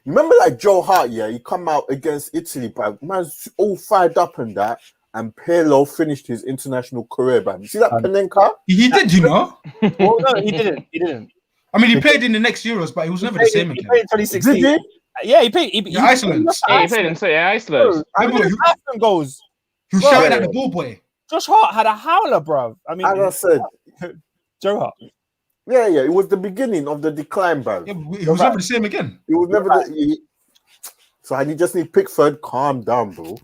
Remember, like Joe Hart, yeah, he come out against Italy, but man's all fired up in that. And Pirlo finished his international career, man. You see that Panenka? He did, you know? Well, no, he didn't. I mean, he played in the next Euros, but he was never the same again. He played in 2016. Did he? Yeah, he played. Iceland. He played in Iceland. Iceland goals. He was shouting at the ball boy. Josh Hart had a howler, bro. I mean, as I said, Joe Hart. Yeah. It was the beginning of the decline, bro. Yeah, he was never the same again. He was never So I just need Pickford, calm down, bro.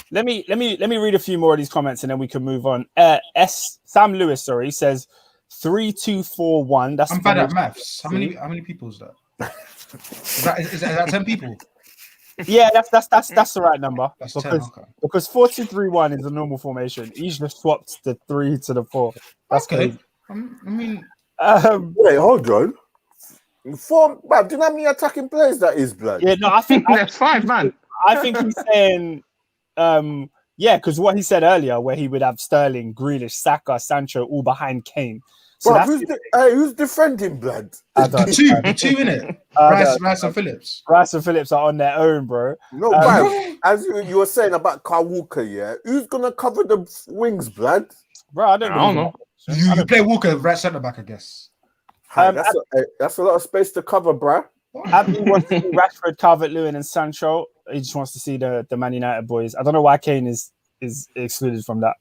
Let me read a few more of these comments and then we can move on. Sam Lewis, says 3-2-4-1. That's I'm bad at maths. How many people is that? Is that 10 people? Yeah, that's the right number. That's because 4-2-3-1 is a normal formation. He's just swapped the 3 to the 4. That's okay. Crazy. I mean, wait, hold on. Form, but do you know how many attacking players that is, blood? Yeah, no, I think that's 5, man. I think he's saying. Because what he said earlier, where he would have Sterling, Grealish, Saka, Sancho all behind Kane. So who's defending, blood? The two in it. Rice and Phillips. Rice and Phillips are on their own, bro. No, as you were saying about Kyle Walker, yeah, who's gonna cover the wings, blood? Bro, I don't know. You play Walker right centre back, I guess. That's a lot of space to cover, bro. Abby wants to see Rashford, Calvert-Lewin, and Sancho. He just wants to see the Man United boys. I don't know why Kane is excluded from that.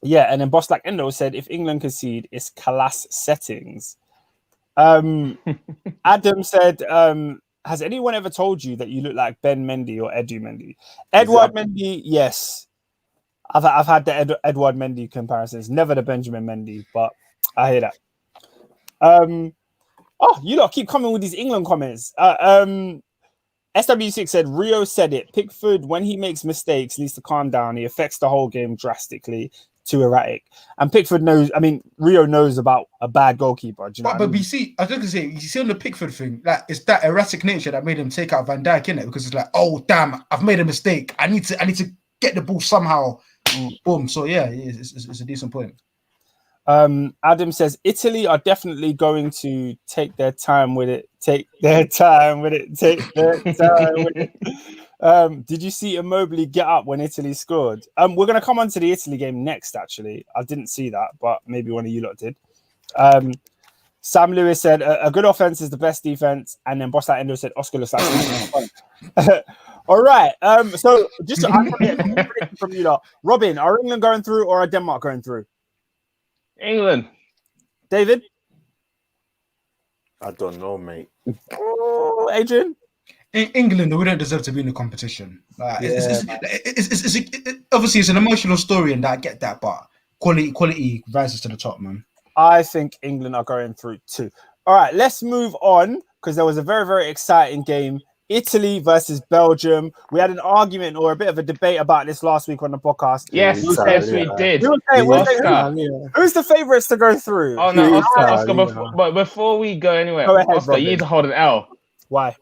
Yeah, and then Boss Like Endo said, if England concede, it's class settings. Adam said, has anyone ever told you that you look like Ben Mendy or Edu Mendy? Edouard Mendy, yes. I've had the Edouard Mendy comparisons. Never the Benjamin Mendy, but I hear that. You lot keep coming with these England comments. SW6 said, Rio said it. Pickford, when he makes mistakes, needs to calm down. He affects the whole game drastically. Too erratic. And Pickford knows, Rio knows about a bad goalkeeper. Do you know but you see, I was going to say, you see on the Pickford thing, like it's that erratic nature that made him take out Van Dijk, innit? Because it's like, oh, damn, I've made a mistake. I need to get the ball somehow. Boom. So, yeah, it's a decent point. Adam says Italy are definitely going to take their time with it. Did you see Immobile get up when Italy scored? We're going to come on to the Italy game next, actually. I didn't see that, but maybe one of you lot did. Sam Lewis said, a good offense is the best defense. And then Boss Like Endo said, Oscar looks like all right. So just from you lot. Robin, are England going through or are Denmark going through? England. David? I don't know, mate. Oh, Adrian? England, we don't deserve to be in the competition. It's obviously it's an emotional story, and I get that, but quality rises to the top, man. I think England are going through too. All right, let's move on because there was a very, very exciting game Italy versus Belgium. We had an argument or a bit of a debate about this last week on the podcast. Yes, we did. Who's the favourites to go through? Oh no, Oscar. But before we go anywhere, Go ahead, Oscar, Robin. you need to hold an L. Why?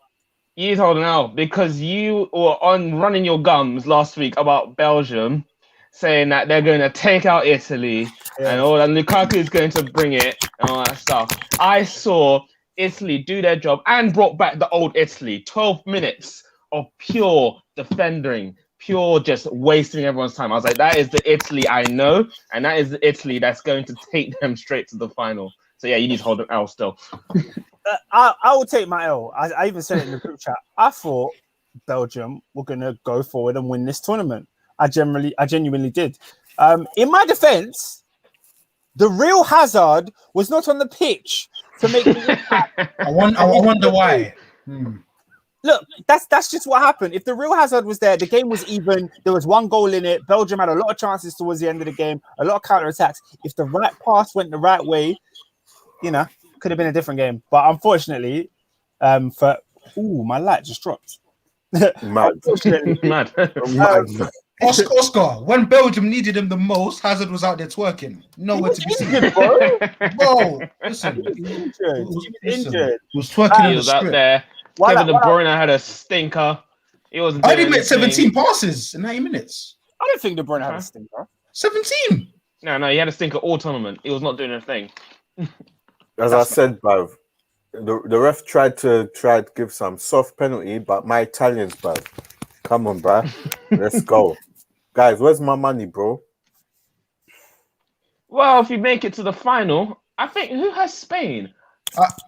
You need to hold an L because you were on running your gums last week about Belgium, saying that they're going to take out Italy and all that. Lukaku is going to bring it and all that stuff. I saw Italy do their job and brought back the old Italy. 12 minutes of pure defending, pure just wasting everyone's time. I was like, that is the Italy I know, and that is the Italy that's going to take them straight to the final. So yeah, you need to hold an L still. I will take my L. I even said it in the group chat. I thought Belgium were going to go forward and win this tournament. I genuinely did. In my defense, the real Hazard was not on the pitch to make the impact. I wonder why. Look, that's just what happened. If the real Hazard was there, the game was even. There was one goal in it. Belgium had a lot of chances towards the end of the game, a lot of counter-attacks. If the right pass went the right way, could have been a different game. But unfortunately, my light just dropped. Mad. Oscar, when Belgium needed him the most, Hazard was out there twerking. Nowhere to be seen. Bro, listen. He was twerking. He was out there. Kevin De Bruyne had a stinker. He wasn't. I didn't make 17 passes in 90 minutes. I don't think De Bruyne had a stinker. 17. No, he had a stinker all tournament. He was not doing a thing. As I said, bruv, the ref tried to give some soft penalty, but my Italians, bruv. Come on, bruv. Let's go. Guys, where's my money, bro? Well, if you make it to the final, I think who has Spain?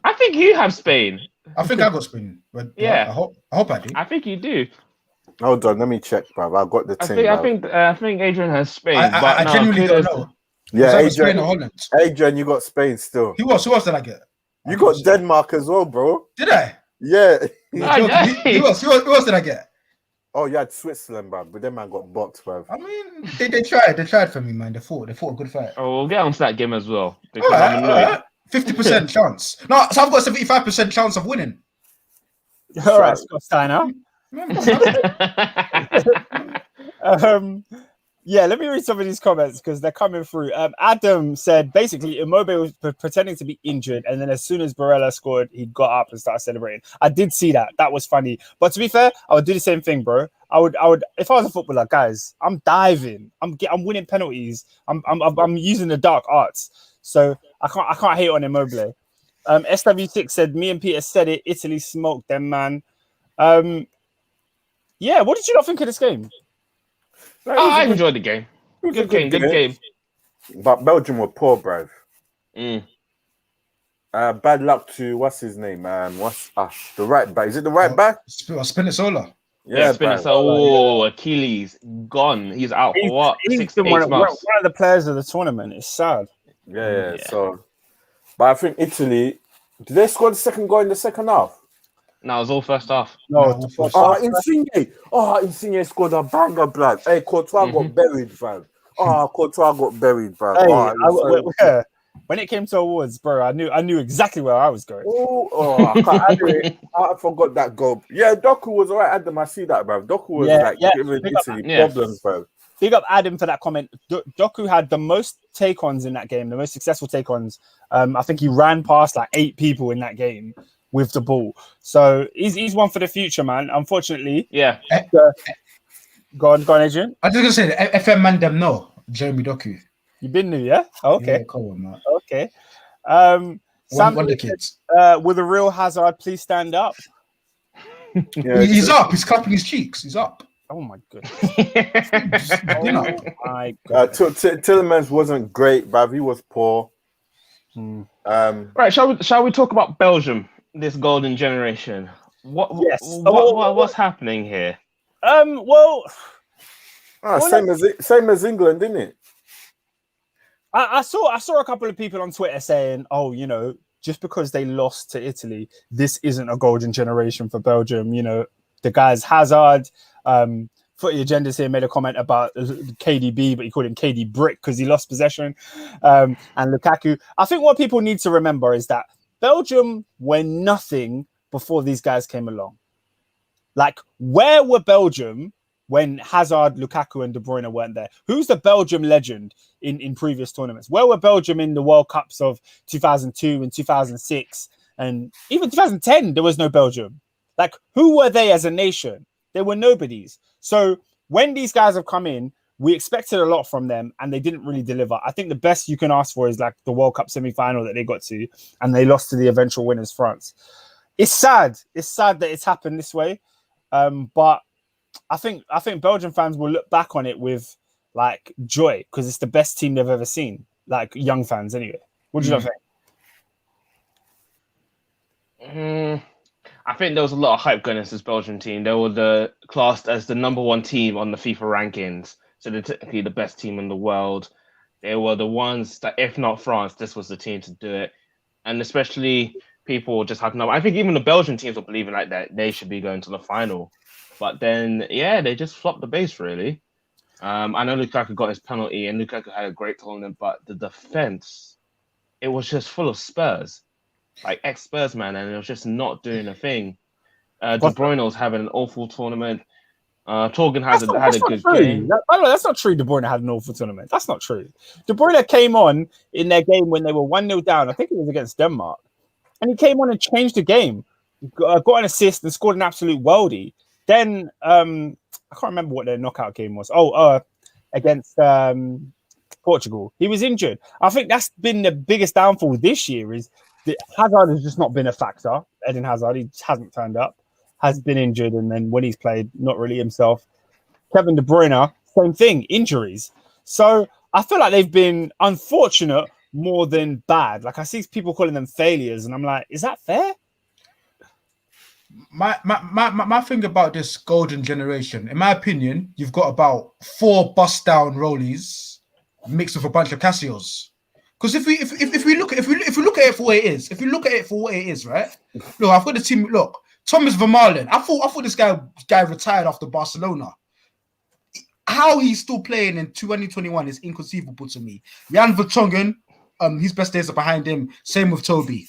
I think you have Spain. I think I got Spain. But yeah. I hope I do. I think you do. Hold on, let me check, bruv. I got the thing. I think Adrian has Spain. I genuinely don't know. Yeah, Adrian, you got Spain still. Who else did I get? You got Denmark as well, bro. Did I? Yeah. Who else did I get? Oh, you had Switzerland, bro. But then man got boxed, bro. I mean, they tried. They tried for me, man. They fought a good fight. Oh, we'll get onto that game as well. Because I'm annoyed. 50% chance. No, so I've got 75% chance of winning. All right, Scott Steiner. Yeah, let me read some of these comments because they're coming through. Adam said basically Immobile was pretending to be injured, and then as soon as Barella scored, he got up and started celebrating. I did see that. That was funny. But to be fair, I would do the same thing, bro. I would if I was a footballer, guys, I'm diving. I'm winning penalties. I'm using the dark arts. So I can't hate on Immobile. SW6 said me and Peter said it. Italy smoked them, man. Yeah, what did you not think of this game? I enjoyed the game. Good game. But Belgium were poor, bruv. Bad luck to what's his name, the right back? Is it the right back? Spinazzola. Yeah, Spinazzola. Oh, Achilles gone. He's out for what? He's 6 been to 8 one months. of the players of the tournament. It's sad. Yeah. So, but I think Italy. Did they score the second goal in the second half? No, it was all first half. Insigne scored a banger, blood. Hey, Courtois got buried, fam. Courtois got buried, bro. Hey, when it came to awards, bro, I knew exactly where I was going. I forgot that goal. Yeah, Doku was alright, Adam. I see that, bro. Doku was giving Italy problems, bro. Big up Adam for that comment. Doku had the most take-ons in that game, the most successful take-ons. I think he ran past like 8 people in that game with the ball. So he's one for the future, man. Unfortunately. Yeah. Go on, Adrian. I was just going to say, the FM man them know Jeremy Doku. You've been new, yeah? Oh, okay. Yeah, come on, man. Okay. One of the kids. With a real Hazard, please stand up. He's up. He's clapping his cheeks. He's up. Oh, my goodness. Tillemans wasn't great, bruv. He was poor. Right, shall we talk about Belgium, this golden generation? What's happening here? Same as England, didn't it? I saw a couple of people on Twitter saying, just because they lost to Italy, this isn't a golden generation for Belgium. The guys Hazard, Footy Agendas here made a comment about KDB, but he called him KD Brick because he lost possession. And Lukaku. I think what people need to remember is that Belgium were nothing before these guys came along. Like, where were Belgium when Hazard, Lukaku, and De Bruyne weren't there? Who's the Belgium legend in previous tournaments? Where were Belgium in the World Cups of 2002 and 2006? And even 2010, there was no Belgium. Like, who were they as a nation? They were nobodies. So when these guys have come in, we expected a lot from them, and they didn't really deliver. I think the best you can ask for is like the World Cup semi-final that they got to, and they lost to the eventual winners, France. It's sad. It's sad that it's happened this way. But I think Belgian fans will look back on it with like joy, because it's the best team they've ever seen. Like, young fans, anyway. What do you think? I think there was a lot of hype going against this Belgian team. They were classed as the number one team on the FIFA rankings. So they're technically the best team in the world. They were the ones that, if not France, this was the team to do it. And especially people just had no. I think even the Belgian teams were believing like that they should be going to the final. But then, yeah, they just flopped the base, really. I know Lukaku got his penalty, and Lukaku had a great tournament, but the defense, it was just full of Spurs. Like ex-Spurs, man, and it was just not doing a thing. De Bruyne was having an awful tournament. Torgan had a good game. By the way, that's not true. De Bruyne had an awful tournament. That's not true. De Bruyne came on in their game when they were 1-0 down. I think it was against Denmark. And he came on and changed the game. Got an assist and scored an absolute worldie. Then, I can't remember what their knockout game was. Against Portugal. He was injured. I think that's been the biggest downfall this year is Hazard has just not been a factor. Eden Hazard, he just hasn't turned up, has been injured, and then when he's played, not really himself. Kevin De Bruyne, same thing, injuries. So I feel like they've been unfortunate more than bad. Like, I see people calling them failures, and I'm like, is that fair? My thing about this golden generation, in my opinion, you've got about 4 bust down rollies mixed with a bunch of Casios. Because if we look at it for what it is, right? Look, I've got the team. Look, Thomas Vermaelen. I thought this guy retired after Barcelona. How he's still playing in 2021 is inconceivable to me. Jan Vertonghen, his best days are behind him. Same with Toby.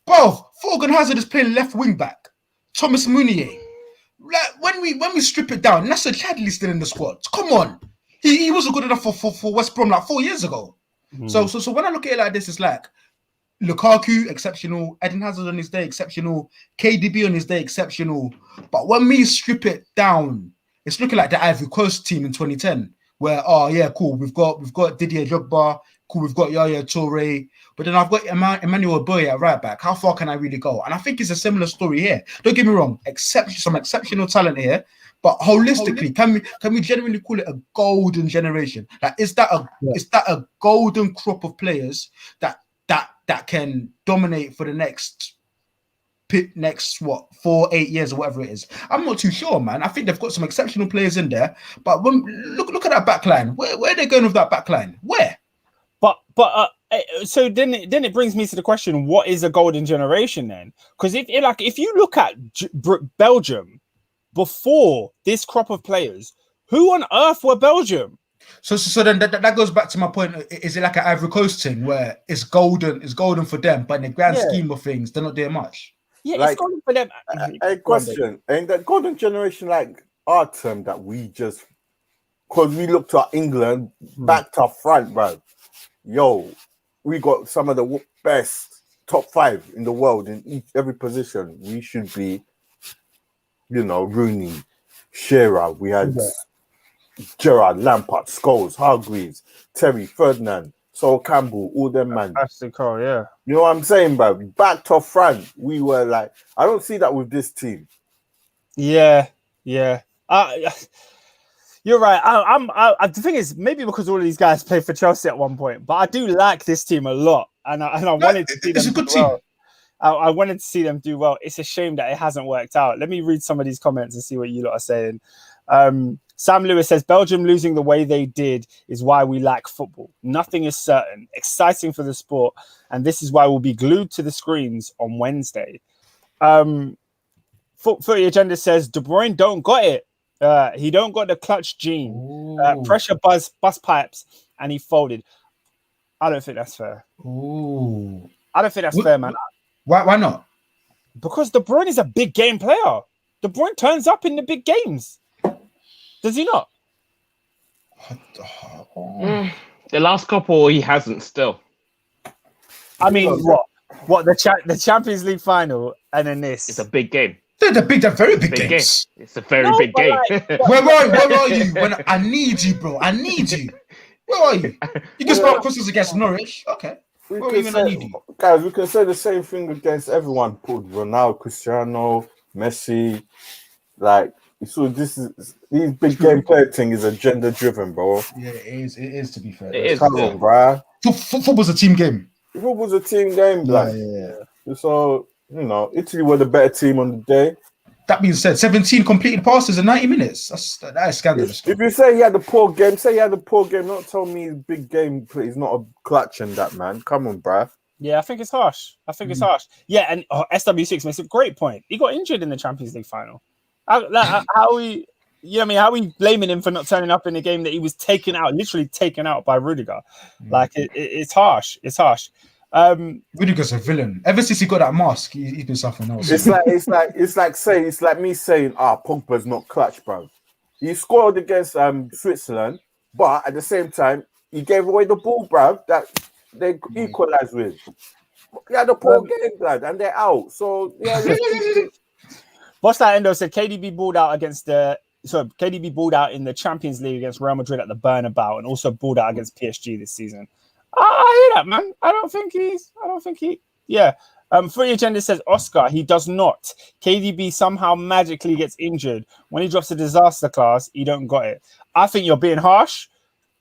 Bro, Thorgan Hazard is playing left wing back. Thomas Meunier. Like, when we strip it down, Nasser Chadli's still in the squad. Come on, he wasn't good enough for West Brom like 4 years ago. So when I look at it like this, it's like Lukaku, exceptional. Eden Hazard on his day, exceptional. KDB on his day, exceptional. But when we strip it down, it's looking like the Ivory Coast team in 2010, where, oh yeah, cool, we've got Didier Drogba, cool, we've got Yaya Toure, but then I've got Emmanuel Boye at right back. How far can I really go? And I think it's a similar story here. Don't get me wrong, some exceptional talent here. But holistically, can we genuinely call it a golden generation? Like, is that a golden crop of players that can dominate for the next 4-8 years or whatever it is? I'm not too sure, man. I think they've got some exceptional players in there. But look at that backline. Where are they going with that backline? Where? So then it brings me to the question: what is a golden generation then? Because if you look at Belgium. Before this crop of players, who on earth were Belgium? So then that goes back to my point. Is it like an Ivory Coast thing where it's golden for them, but in the grand scheme of things, they're not doing much? Yeah, like, it's golden for them. A question. And the golden generation, like our term that we just, because we looked at England back to front, bro. Yo, we got some of the best top 5 in the world in every position. We should be. Rooney, Shearer, we had Gerrard, Lampard, Scholes, Hargreaves, Terry, Ferdinand, Sol Campbell, all them man. Fantastic call, yeah. You know what I'm saying, bro? Back to front, we were like, I don't see that with this team. Yeah. You're right. The thing is, maybe because all of these guys played for Chelsea at one point, but I do like this team a lot, and I wanted to see them. It's a good team. Well. I wanted to see them do well. It's a shame that it hasn't worked out. Let me read some of these comments and see what you lot are saying. Sam Lewis says, Belgium losing the way they did is why we lack football. Nothing is certain. Exciting for the sport. And this is why we'll be glued to the screens on Wednesday. Footy Agenda says, De Bruyne don't got it. He don't got the clutch gene. Pressure bust pipes. And he folded. I don't think that's fair. I don't think that's fair, man. Why not? Because De Bruyne is a big game player. De Bruyne turns up in the big games. Does he not? The last couple, he hasn't still. I mean, what the Champions League final and then this? It's a big game. They're very big games. Game. It's a very big game. Where are you when I need you, bro? I need you. Where are you? You can start Christmas against Norwich. Okay. We can say the same thing against everyone. Put Ronaldo, Cristiano, Messi. Like, so these big game player thing is agenda driven, bro. Yeah, it is. It is, to be fair. It is, come on, bro. Football's a team game. Football's a team game, like. Yeah. So, Italy were the better team on the day. That being said, 17 completed passes in 90 minutes. That is scandalous. If you say he had a poor game, Don't tell me his big game. He's not a clutch in that, man. Come on, bruh. Yeah, I think it's harsh. Yeah, and SW6 makes a great point. He got injured in the Champions League final. How are we blaming him for not turning up in a game that he was literally taken out by Rudiger? Like, it's harsh. It's harsh. Rudiger's a villain. Ever since he got that mask, he's been something else. It's like me saying, Pogba's not clutch, bro. He scored against Switzerland, but at the same time, he gave away the ball, bro, that they equalized with. He had a poor game, lad, and they're out. So yeah. What's that? Endo said KDB balled out KDB balled out in the Champions League against Real Madrid at the Bernabeu, and also balled out against PSG this season. I hear that, man. I don't think he. Yeah. Free Agenda says Oscar. He does not. KDB somehow magically gets injured when he drops a disaster class. He don't got it. I think you're being harsh,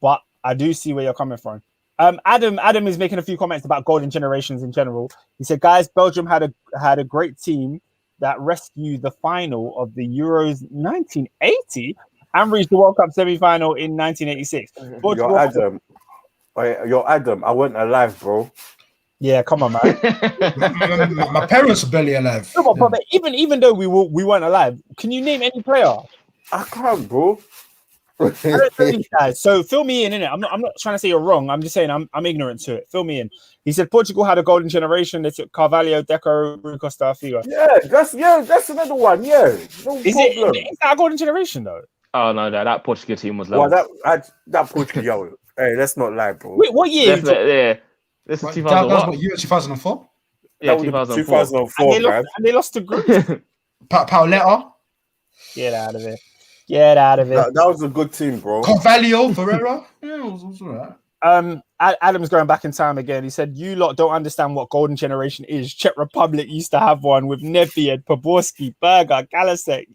but I do see where you're coming from. Adam is making a few comments about golden generations in general. He said, guys, Belgium had a great team that rescued the final of the Euros 1980 and reached the World Cup semi-final in 1986. Yo, Adam, I wasn't alive, bro. Yeah, come on, man. my parents were barely alive. No, but even though we weren't alive, can you name any player? I can't, bro. I don't know these guys. So fill me in it. I'm not trying to say you're wrong. I'm just saying I'm ignorant to it. Fill me in. He said Portugal had a golden generation. They took Carvalho, Deco, Rui Costa, Figo. That's another one. Yeah, no is that a golden generation though? Oh no, that Portugal team was low. Well, that Portugal. Hey, let's not lie, bro. Wait, what year? This is 2000. That was what year? 2004. Yeah, 2004. 2004, and they lost to group. Pauletta. Get out of it. Get out of it. That was a good team, bro. Carvalho, Ferreira. Yeah, it was all right. Adam's going back in time again. He said, "You lot don't understand what golden generation is. Czech Republic used to have one with Nedved, Poborski, Berger, Galasek,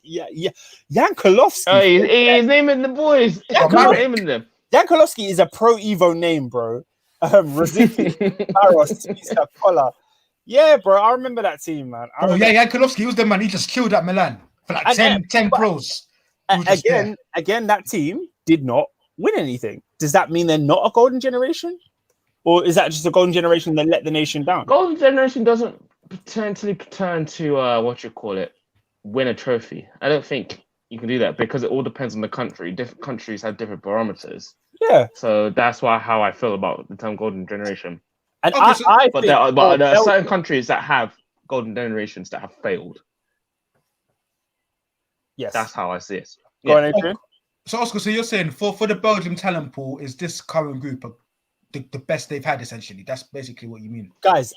Jan Kolovsky. He's naming the boys. Naming them. Jan Kolovsky is a Pro Evo name, bro. Rosicky, Paros, Spisa, Kola. Yeah, bro. I remember that team, man. Jan Kolovsky was the man. He just killed at Milan for like 10 pros. Again, that team did not win anything. Does that mean they're not a golden generation? Or is that just a golden generation that let the nation down? Golden generation doesn't potentially turn to win a trophy. I don't think you can do that because it all depends on the country. Different countries have different barometers. Yeah. So that's how I feel about the term golden generation. And there are certain countries that have golden generations that have failed. Yes. That's how I see it. Go on, Adrian. So, Oscar, so you're saying for the Belgium talent pool, is this current group the best they've had, essentially? That's basically what you mean. Guys,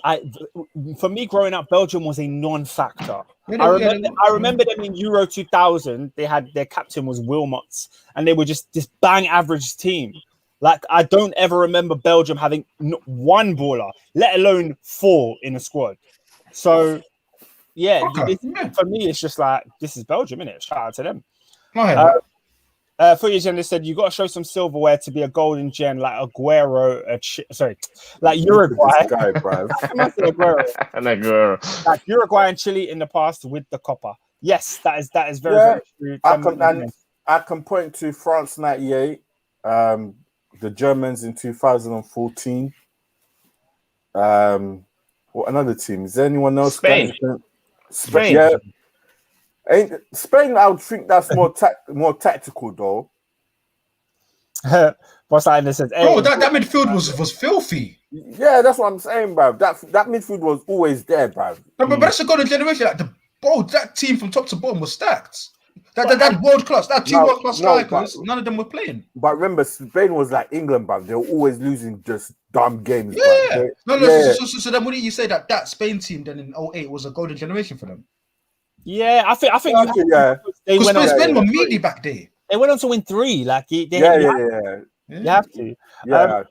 for me growing up, Belgium was a non-factor. I remember them in Euro 2000. They had their captain was Wilmots, and they were just this bang average team. Like, I don't ever remember Belgium having one baller, let alone 4 in a squad. So, for me, it's just like, this is Belgium, innit? Shout out to them. Footage Agenda said, you got to show some silverware to be a golden gen, like Aguero, like Uruguay. Aguero. Like Uruguay and Chile in the past with the copper. Yes, that is very true. I can point to France 98, the Germans in 2014. What another team? Is there anyone else? Spain. Yeah. Spain, I would think that's more tactical though. What's that in this? Hey, that midfield was filthy. Yeah, that's what I'm saying, bruv. That midfield was always there, bruv. No, but that's a golden generation. Like Bro, that team from top to bottom was stacked. That world class, that two world class strikers, none of them were playing. But remember, Spain was like England, bruv. They were always losing just dumb games. Yeah. Bruv. So then wouldn't you say that Spain team then in 08 was a golden generation for them? Yeah, I think they Because went on. Spain were meaty back there. They went on to win 3. Like, you have to. Yeah.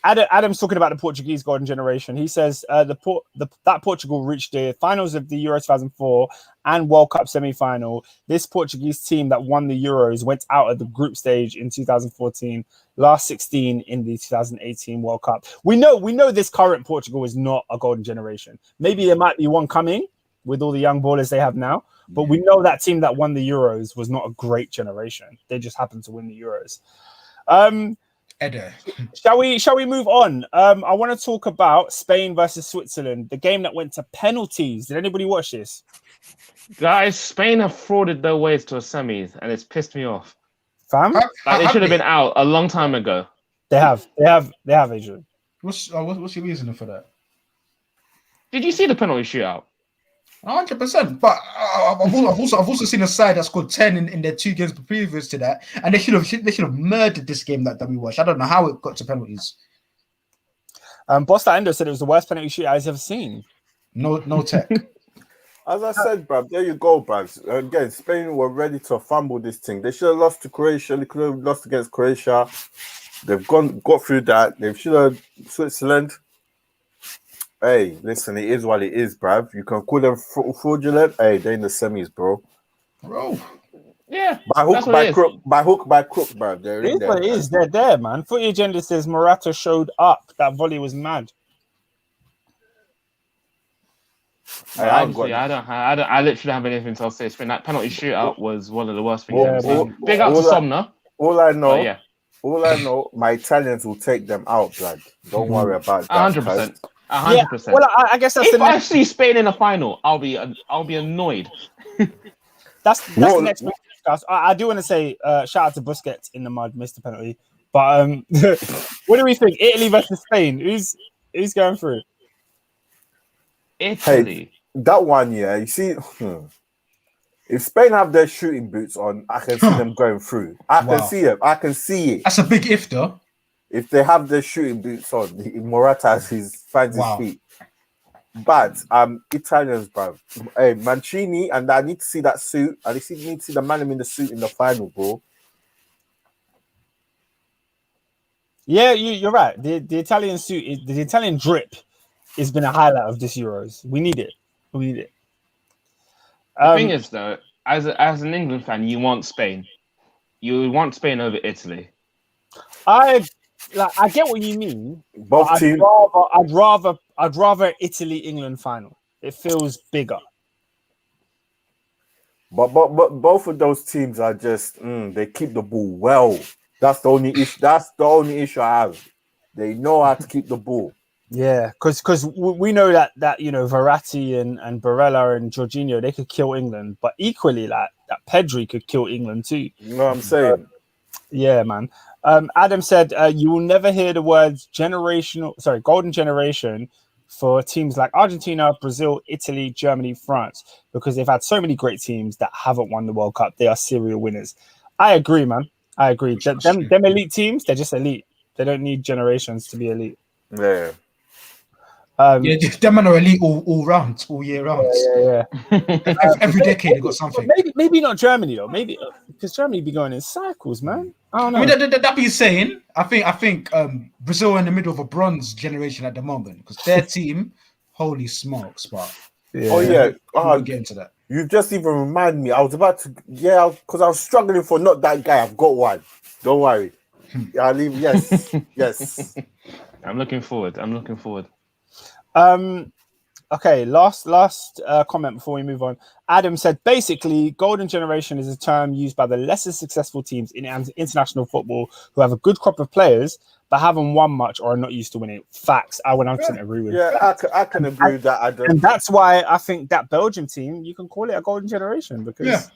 Adam's talking about the Portuguese golden generation. He says that Portugal reached the finals of the Euro 2004 and World Cup semi-final. This Portuguese team that won the Euros went out of the group stage in 2014, last 16 in the 2018 World Cup. We know this current Portugal is not a golden generation. Maybe there might be one coming with all the young ballers they have now, but we know that team that won the Euros was not a great generation. They just happened to win the Euros. Shall we move on? I want to talk about Spain versus Switzerland, the game that went to penalties. Did anybody watch this? Guys, Spain have frauded their ways to a semis, and it's pissed me off. Fam? They should have been out a long time ago. They have, Adrian. What's your reasoning for that? Did you see the penalty shootout? 100%. But I've also seen a side that scored 10 in their 2 games previous to that, and they should have murdered this game that we watched. I don't know how it got to penalties. Boss Endo said it was the worst penalty shootout he's ever seen. No tech. As I said, bruv, there you go, bruv. Again, Spain were ready to fumble this thing. They should have lost to Croatia. They could have lost against Croatia. They've got through that. They should have Switzerland. Hey, listen, it is what it is, bruv. You can call them fraudulent. Hey, they're in the semis, bro. Yeah. By hook, by crook, bruv. They're in there. What it is. They're there, man. Footy Agenda says Morata showed up. That volley was mad. I literally don't have anything to say. That penalty shootout was one of the worst things I've seen. Big up to Somner. All I know, my Italians will take them out, blood. Don't worry about that. 100%. 100%. Well, I guess that's if I see Spain in the final, I'll be annoyed. That's the next podcast. I do want to say shout out to Busquets in the mud, missed the penalty. But what do we think? Italy versus Spain. Who's going through? Italy. Hey, that one, yeah. You see, if Spain have their shooting boots on, I can see them going through. I can see it. I can see it. That's a big if, though. If they have their shooting boots on, Morata finds his feet. But Italians, bro. Hey, Mancini, and I need to see that suit. I need to see the man in the suit in the final, bro. Yeah, you're right. The Italian suit, the Italian drip, has been a highlight of this Euros. We need it. The thing is, though, as an England fan, you want Spain. You want Spain over Italy. I get what you mean. Both teams. I'd rather Italy-England final. It feels bigger. But both of those teams are just they keep the ball well. That's the only issue. That's the only issue I have. They know how to keep the ball. Yeah, because we know that Verratti and Barella and Jorginho, they could kill England, but equally that Pedri could kill England too. You know what I'm saying? Yeah, man. Adam said you will never hear the words golden generation for teams like Argentina, Brazil, Italy, Germany, France, because they've had so many great teams that haven't won the World Cup. They are serial winners. I agree, man. I agree. Them elite teams, they're just elite. They don't need generations to be elite. Yeah. Them men are elite all round, all year round. Yeah. Every decade they got something. Maybe not Germany though. Maybe because Germany be going in cycles, man. I don't know. I mean, that being saying, I think Brazil are in the middle of a bronze generation at the moment because their team, holy smokes, but we'll get into that. You just even remind me. I was about to, because I was struggling for not that guy. I've got one. Don't worry. I'll leave. Yes. I'm looking forward. Okay, last comment before we move on. Adam said, basically, golden generation is a term used by the lesser successful teams in international football who have a good crop of players but haven't won much or are not used to winning. Facts. I 100% agree with. Yeah, I can agree with that, Adam. And that's why I think that Belgium team, you can call it a golden generation because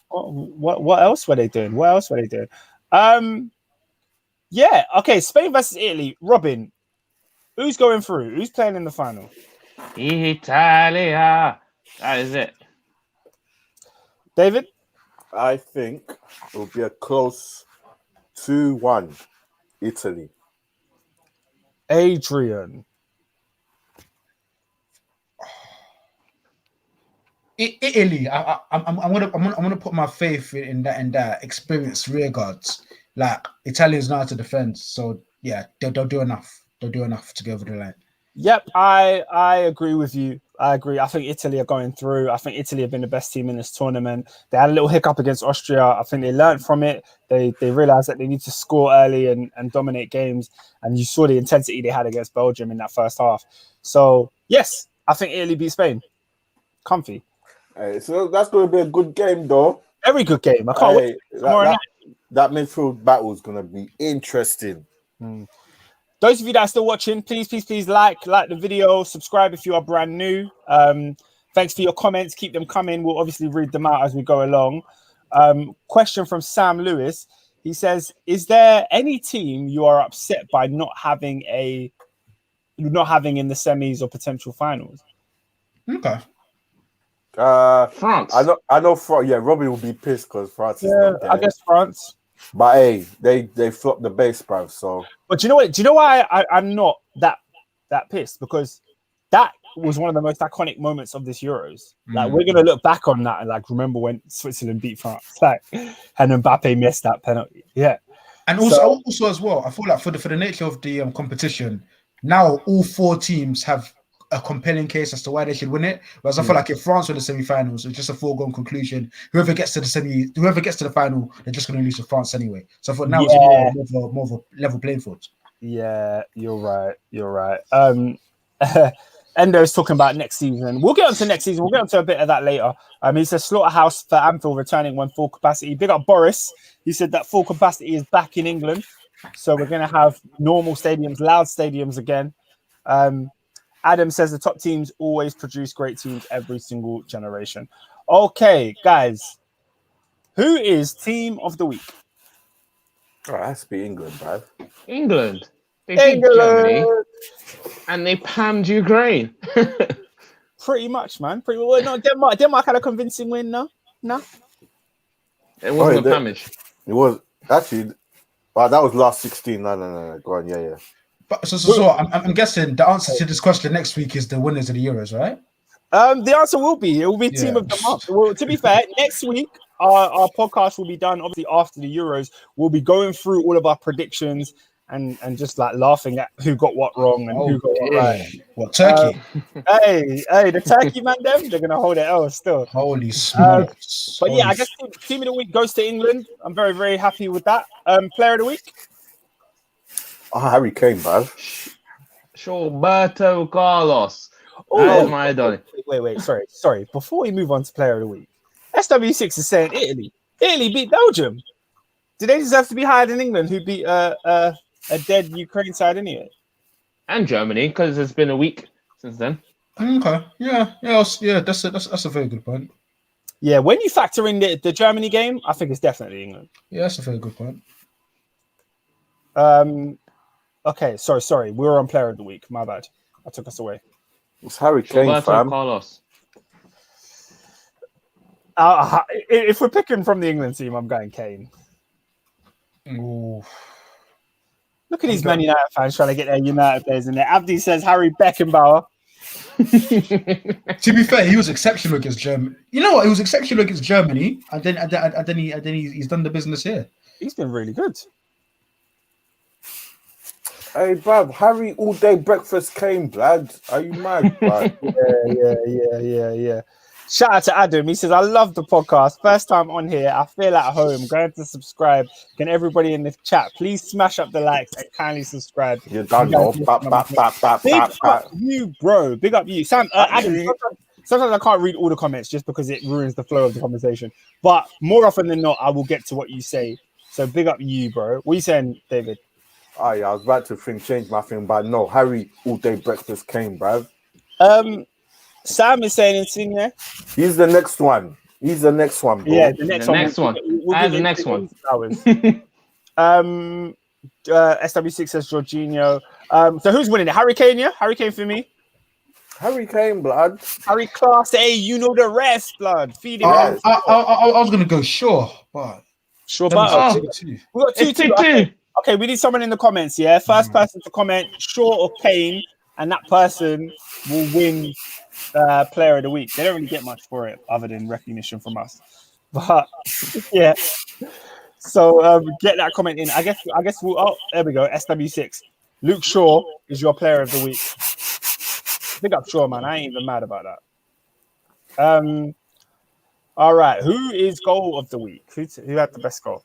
what else were they doing? Okay, Spain versus Italy. Robin, who's going through? Who's playing in the final? Italia. That is it. David? I think it will be a close 2-1 Italy. Adrian? Italy. I'm gonna put my faith in that experienced rear guards. Like Italians know how to defend, so yeah, they'll do enough. They'll do enough to get over the line. Yep, I agree with you. I agree. I think Italy are going through. I think Italy have been the best team in this tournament. They had a little hiccup against Austria. I think they learned from it. They realized that they need to score early and dominate games. And you saw the intensity they had against Belgium in that first half. So, yes, I think Italy beat Spain. Comfy. Hey, so that's going to be a good game, though. Very good game. I can't wait. That midfield battle is going to be interesting. Those of you that are still watching, please like the video, subscribe if you are brand new. Thanks for your comments. Keep them coming. We'll obviously read them out as we go along. Question from Sam Lewis. He says, is there any team you are upset by not having in the semis or potential finals? Okay. France. I know. Yeah, Robbie will be pissed because France is not there. I guess France. But hey, they flopped the base, bruv. So, but you know what? Do you know why I'm not that pissed? Because that was one of the most iconic moments of this Euros. Like we're gonna look back on that and like remember when Switzerland beat France, like and Mbappe missed that penalty. Yeah, and also as well, I feel like for the nature of the competition, now all four teams have a compelling case as to why they should win it. Whereas I feel like if France were the semi-finals, it's just a foregone conclusion. Whoever gets to the final, they're just going to lose to France anyway. So I thought now it's more of a level playing field. Yeah, you're right. Endo's talking about next season. We'll get on to next season. We'll get on to a bit of that later. He says Slaughterhouse for Anfield returning when full capacity. Big up Boris. He said that full capacity is back in England. So we're going to have normal stadiums, loud stadiums again. Adam says the top teams always produce great teams every single generation. Okay, guys. Who is team of the week? Oh, it has to be England, bruv. England. They beat Germany and they pammed Ukraine. Pretty much, man. Pretty well. No, Denmark had a convincing win, no? It wasn't a pammage. It was actually. Wow, that was last 16. No. Go on, yeah. But so I'm guessing the answer to this question next week is the winners of the Euros, right? The answer will be team of the month. Well, to be fair, next week our podcast will be done obviously after the Euros. We'll be going through all of our predictions and just like laughing at who got what wrong and who got what right. What, Turkey? Hey, the Turkey man, they're gonna hold it still. Holy smokes! But yeah, I guess team of the week goes to England. I'm very, very happy with that. Player of the week. Harry Kane, bruv. Roberto Carlos. Oh, my Donny. Wait. Sorry. Before we move on to player of the week, SW6 is saying Italy. Italy beat Belgium. Do they deserve to be higher than England, who beat a dead Ukraine side anyway? And Germany, because it's been a week since then. Okay. Yeah. That's a very good point. Yeah, when you factor in the Germany game, I think it's definitely England. Yeah, that's a very good point. Okay, sorry. We were on player of the week. My bad. I took us away. It's Harry Kane, Roberto fam. Carlos. If we're picking from the England team, I'm going Kane. Ooh. Look at these Man United fans trying to get their United players in there. Abdi says Harry Beckenbauer. To be fair, he was exceptional against Germany. You know what? He was exceptional against Germany, and then he's done the business here. He's been really good. Hey, bruv, Harry all day breakfast came, blood. Are you mad, bruv? Yeah. Shout out to Adam. He says, I love the podcast. First time on here. I feel at home. Going to subscribe. Can everybody in the chat please smash up the likes and kindly subscribe? You're done, bro. Big up you, bro. Big up you. Sam, Adam, sometimes I can't read all the comments just because it ruins the flow of the conversation. But more often than not, I will get to what you say. So big up you, bro. What are you saying, David? Oh, yeah, I was about to change my thing, but no, Harry all day breakfast came, bruv. Sam is saying Insigne. He's the next one. Bro. Yeah, the next one. We'll the next one. SW6 says Jorginho. So who's winning it? Harry Kane, yeah? Harry Kane for me. Harry Kane, blood. Harry Class A, you know the rest, blood. Feed it. I was gonna go Shaw, but Sure, let me but say 2-2. we got It's 2-2. 2-2. Okay, we need someone in the comments. Yeah, first person to comment Shaw or Kane, and that person will win Player of the Week. They don't really get much for it other than recognition from us, but yeah. So get that comment in. I guess we'll. Oh, there we go. SW6. Luke Shaw is your Player of the Week. Pick up Shaw, man. I ain't even mad about that. All right. Who is goal of the week? Who had the best goal?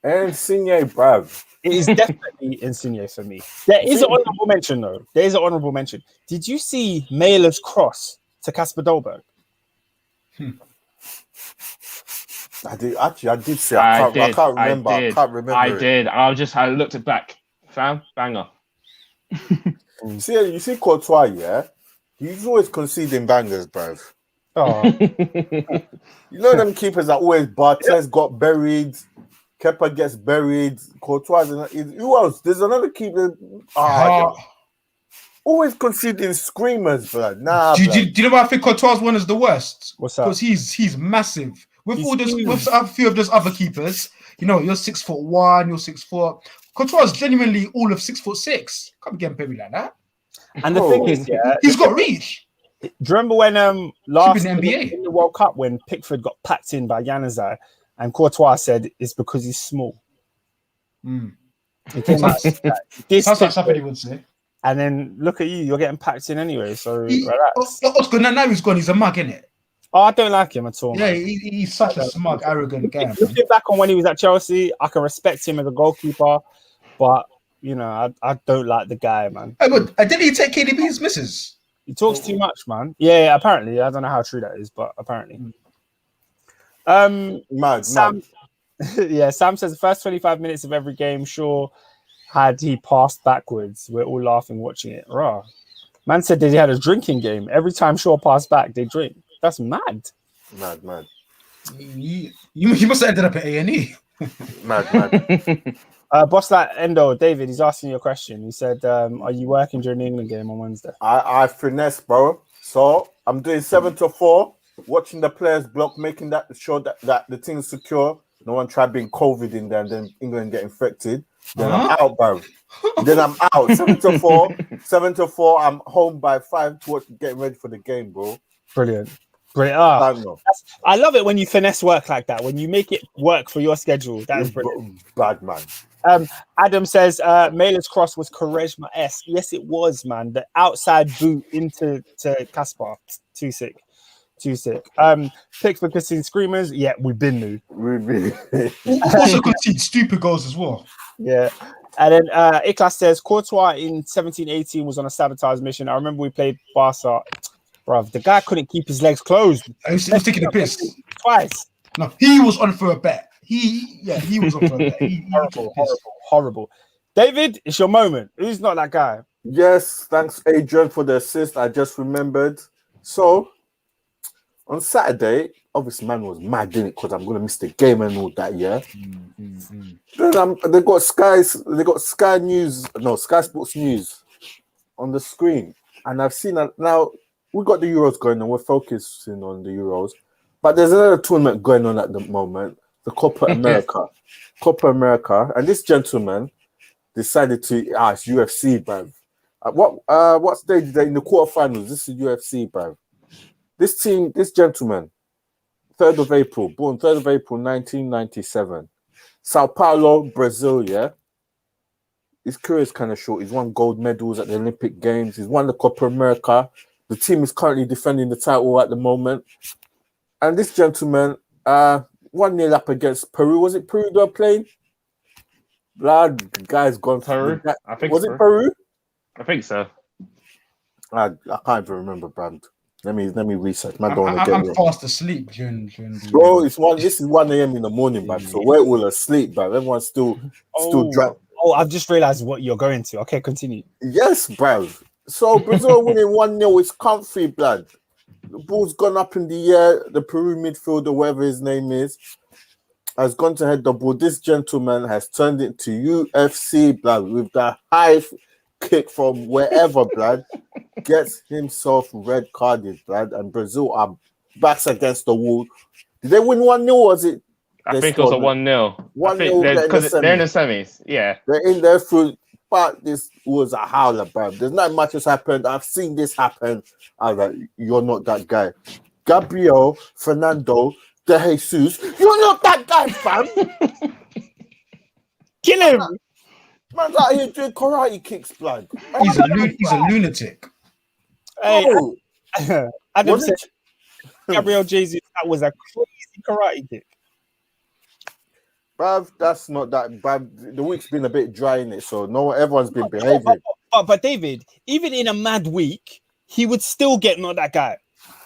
Insigne, bruv. It is definitely Insigne for me. There is an honourable mention, though. There is an honourable mention. Did you see Mailer's cross to Kasper Dolberg? I did see. I can't remember. I did. I looked it back. Fam, banger. You see Courtois, yeah? He's always conceding bangers, bruv. Oh, You know them keepers that always Bartes got buried, Kepa gets buried, Courtois. Who else? There's another keeper. Always conceding screamers, blood. Nah. Do you know why I think Courtois' one is the worst? What's that? Because he's massive. With He's a few of those other keepers, you know, you're 6'1", you're 6'4". Courtois is genuinely all of 6'6". Can't be getting buried like that. And the thing is, yeah, He's got reach. do you remember when last in the NBA. in the World Cup when Pickford got packed in by Januzaj and Courtois said it's because he's small. He came out this Sounds like something he would say. and then look at you're getting packed in anyway. So relax. Oscar, now he's gone. He's a mug, isn't it? Oh, I don't like him at all. Yeah, Man. he's such a smug, arrogant guy. Looking back on when he was at Chelsea, I can respect him as a goalkeeper, but you know, I don't like the guy, man. Hey, but didn't he take KDB's misses? He talks too much, man. Yeah, apparently. I don't know how true that is, but apparently. Mad. Sam says the first 25 minutes of every game, sure, had he passed backwards. We're all laughing watching it. Rah. Man said that he had a drinking game. Every time Shaw passed back, they drink. That's mad. Mad. He must have ended up at A&E. Mad. Boss like Endo, David, he's asking you a question. He said, are you working during the England game on Wednesday? I finesse, bro. So I'm doing 7 to 4, watching the players block, making that sure that the thing's secure. No one try being COVID in there and then England get infected. Then I'm out, bro. Then I'm out. 7 to 4. 7 to 4. I'm home by 5 to getting ready for the game, bro. Brilliant. I love it when you finesse work like that. When you make it work for your schedule. That is brilliant. Bad man. Adam says Mailer's cross was Quaresma-esque. Yes, it was, man. The outside boot into Kasper. Too sick. Picks for conceding screamers. Yeah, we've been new. Also concede stupid goals as well. Yeah. And then Iklas says Courtois in 17-18 was on a sabotage mission. I remember we played Barca. Bruv, the guy couldn't keep his legs closed. He was taking a piss. Twice. No, he was on for a bet. He was on for a bet. Horrible. David, it's your moment. Who's not that guy? Yes, thanks, Adrian, for the assist. I just remembered. So, on Saturday, obviously, man was mad, didn't it? Because I'm going to miss the game and all that, yeah? Then they got Sky Sports News on the screen. And I've seen that now. We got the Euros going on. We're focusing on the Euros. But there's another tournament going on at the moment, the Copa America. And this gentleman decided to, it's UFC, bruv. What stage is they in the quarterfinals? This is UFC, bruv. This gentleman, 3rd of April, born 3rd of April, 1997. Sao Paulo, Brazil, yeah? His career is kind of short. He's won gold medals at the Olympic Games. He's won the Copa America. The team is currently defending the title at the moment. And this gentleman, 1-0 up against Peru. Was it Peru they were playing? Blood, the guy's gone Peru. I think was it Peru? I think so. I can't even remember, Brand. Let me research. I'm fast asleep during the... Bro, this is 1 a.m. in the morning, man. So we're all asleep, man. Everyone's still drunk. Oh, I've just realized what you're going to. Okay, continue. Yes, bruv. So Brazil winning 1-0 is comfy, blood. The ball's gone up in the air. The Peru midfielder, whatever his name is, has gone to head the ball. This gentleman has turned it to UFC, blood, with the high kick from wherever, blood, gets himself red carded, blood, and Brazil are backs against the wall. Did they win 1-0 or was it? I think it was a 1-0. 1-0 because they're in the semis. Yeah. They're in there through, but this was a howler, bro. There's not much has happened. I've seen this happen. I was like, you're not that guy. Gabriel, Fernando, De Jesus, you're not that guy, fam. Kill him. Man's out here doing karate kicks, blood. He's a lunatic. Hey, Oh, Adam was said, it- Gabriel Jesus, that was a crazy karate kick. bruv, that's not that, bruv. The week's been a bit dry in it, so no, everyone's been behaving. But David, even in a mad week, he would still get not that guy.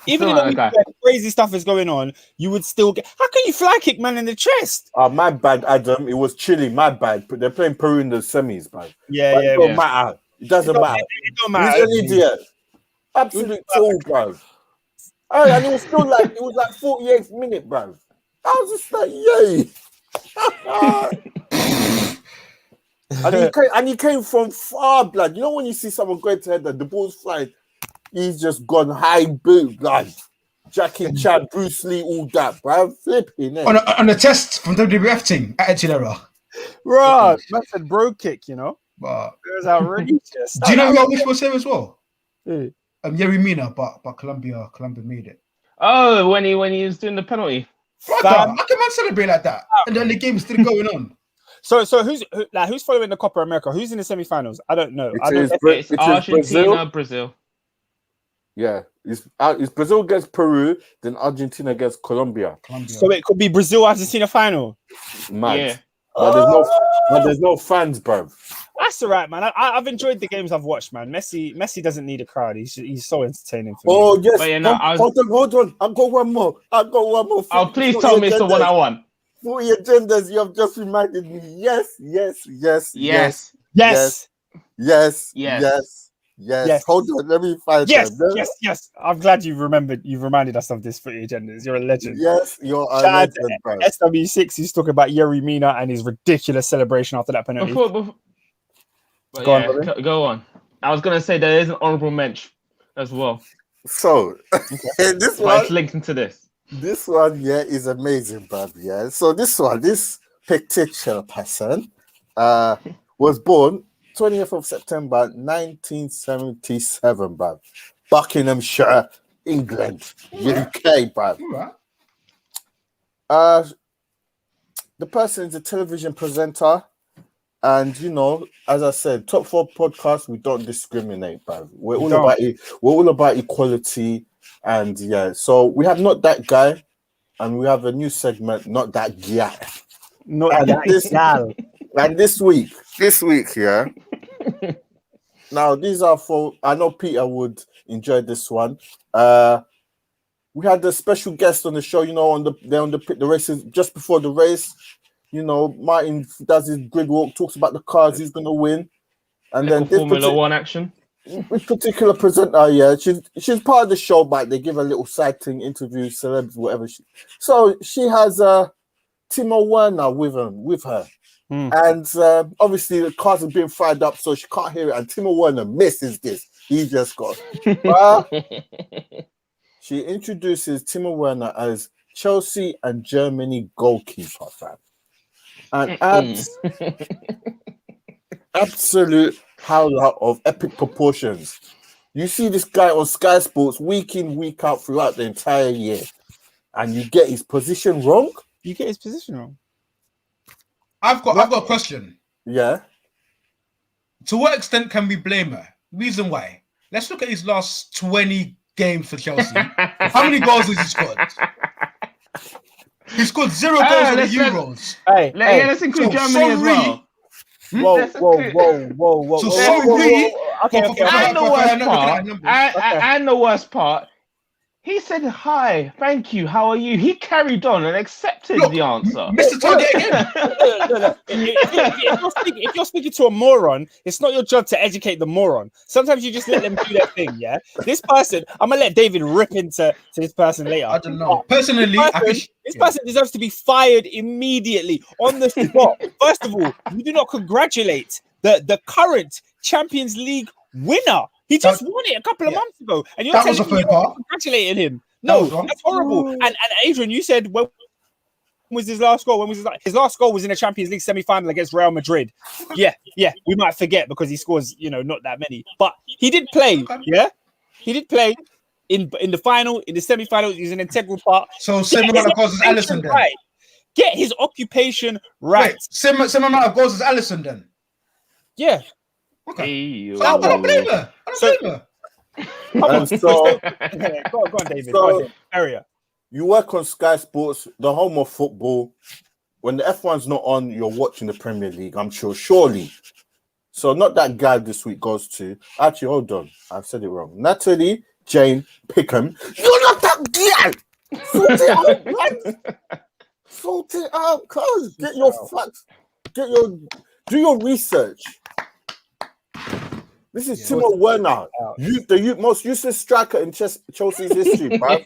Even in a week where crazy stuff is going on, you would still get. How can you fly kick man in the chest? My bad, Adam. It was Chile, my bad. But they're playing Peru in the semis, man. Yeah, But yeah, it don't yeah. matter. It doesn't matter. It don't He's matter. an idiot. Absolute tool, bruv. And it was still like 48th minute, bruv. I was just like, yay. and he came from far, blood. You know when you see someone going to head, the ball's flying, he's just gone high boot, blood. Jackie Chan, Bruce Lee, all that, bruv. Flipping it. On a test from WWF team, attitude error. Bro, man said bro kick, you know? But It was outrageous. do you know who I wish was here as well? Who? Yerry Mina, but Colombia made it. Oh, when he was doing the penalty. Brother, how can man celebrate like that? And then the game's still going on. So who's following the Copa America? Who's in the semifinals? I don't know. It's Argentina, Brazil. Yeah, it's Brazil against Peru, then Argentina against Colombia. So it could be Brazil Argentina final. Mad. Yeah. But there's no fans, bruv. That's all right, man. I've enjoyed the games I've watched, man. Messi doesn't need a crowd. He's so entertaining for me. Oh yes. But yeah, no, hold on. I've got one more. Oh, please tell me it's the one I want. For your agendas, you have just reminded me. Yes. Hold on, let me find them. Yes. I'm glad you reminded us of this for your agendas. You're a legend. Yes, you're a Shout out legend, to bro. SW6, he's talking about Yerry Mina and his ridiculous celebration after that penalty. Go on. I was gonna say there is an honorable mention as well. So this But one, it's linked into this. This one, is amazing, bruv. Yeah. So this particular person, was born 20th of September 1977, bruv. Buckinghamshire, England, UK, bruv. The person is a television presenter, and as I said, Top 4 podcast, we don't discriminate, bruv. We're all about equality. And so we have Not That Guy, and we have a new segment, Not That Guy. And this week, now these are for, I know Peter would enjoy this one. We had a special guest on the show, on the races just before the race. Martin does his grid walk, talks about the cars he's gonna win, and then this Formula One action. This particular presenter, she's part of the show, but they give a little side thing, interview celebs, whatever. So she has Timo Werner with her. And obviously the cars have been fired up, so she can't hear it. And Timo Werner misses this. He just got. She introduces Timo Werner as Chelsea and Germany goalkeeper, fam. And absolute howler of epic proportions. You see this guy on Sky Sports week in, week out throughout the entire year, and you get his position wrong. I've got a question. Yeah. To what extent can we blame her? Reason why? Let's look at his last 20 games for Chelsea. How many goals has he scored? He scored 0 goals in the Euros. Let's include Germany as well. Whoa. And the worst part, he said, "Hi, thank you, how are you?" He carried on and accepted the answer. Mr. Target again. No. If you're speaking to a moron, it's not your job to educate the moron. Sometimes you just let them do their thing, yeah? This person, I'm going to let David rip into this person later. I don't know. Personally, this person deserves to be fired immediately on the spot. First of all, you do not congratulate the current Champions League winner. He just won it a couple of months ago, and you're telling me you're congratulating him. No, that's horrible. And Adrian, you said when was his last goal? When was his last goal was in a Champions League semi-final against Real Madrid. Yeah, we might forget because he scores, not that many, but he did play. Yeah, he did play in the final, in the semi-final. He's an integral part. So same amount of goals as Alisson then. Right. Get his occupation right. Wait, same amount of goals as Alisson then. Yeah. Okay. So I don't blame her. Go on, David. Go on, David. You work on Sky Sports, the home of football. When the F1's not on, you're watching the Premier League, I'm sure, surely. So not that guy this week goes to... Actually, hold on. I've said it wrong. Natalie Jane Pickham. You're not that guy! Sort it out, man. Sort it out, cuz. Get your facts. Do your research. This is Timo Werner. The most useless striker in Chelsea's history, bro.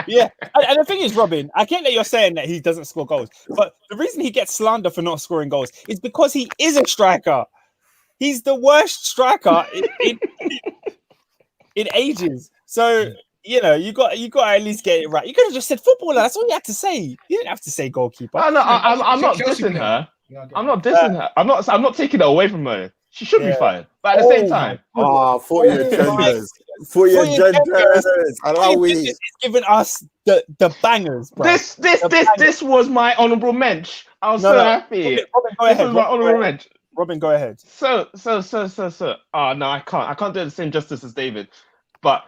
Yeah, and the thing is, Robin, I get that you're saying that he doesn't score goals, but the reason he gets slander for not scoring goals is because he is a striker. He's the worst striker in ages. So you got to at least get it right. You could have just said footballer. That's all you had to say. You didn't have to say goalkeeper. I'm not dissing her. I'm not dissing her. I'm not taking it away from her. She should be fine. But at the same time, for your genders. It's giving us the bangers, bro. This was my honorable mention. I was so happy. Robin, go ahead. My honorable mention. Robin, go ahead. So. Oh no, I can't do the same justice as David. But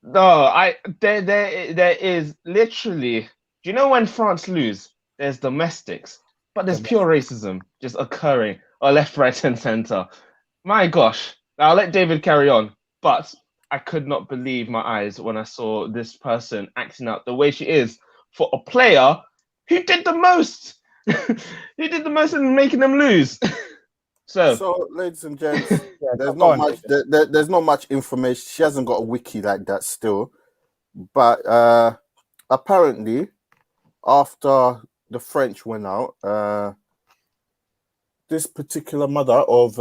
no, there is literally. Do you know when France lose? There's domestics, but there's pure racism just occurring. Or left, right, and center. My gosh. Now I'll let David carry on. But I could not believe my eyes when I saw this person acting out the way she is for a player who did the most. Who did the most in making them lose. So ladies and gents, there's not much information. She hasn't got a wiki like that still. But apparently, after the French went out, this particular mother of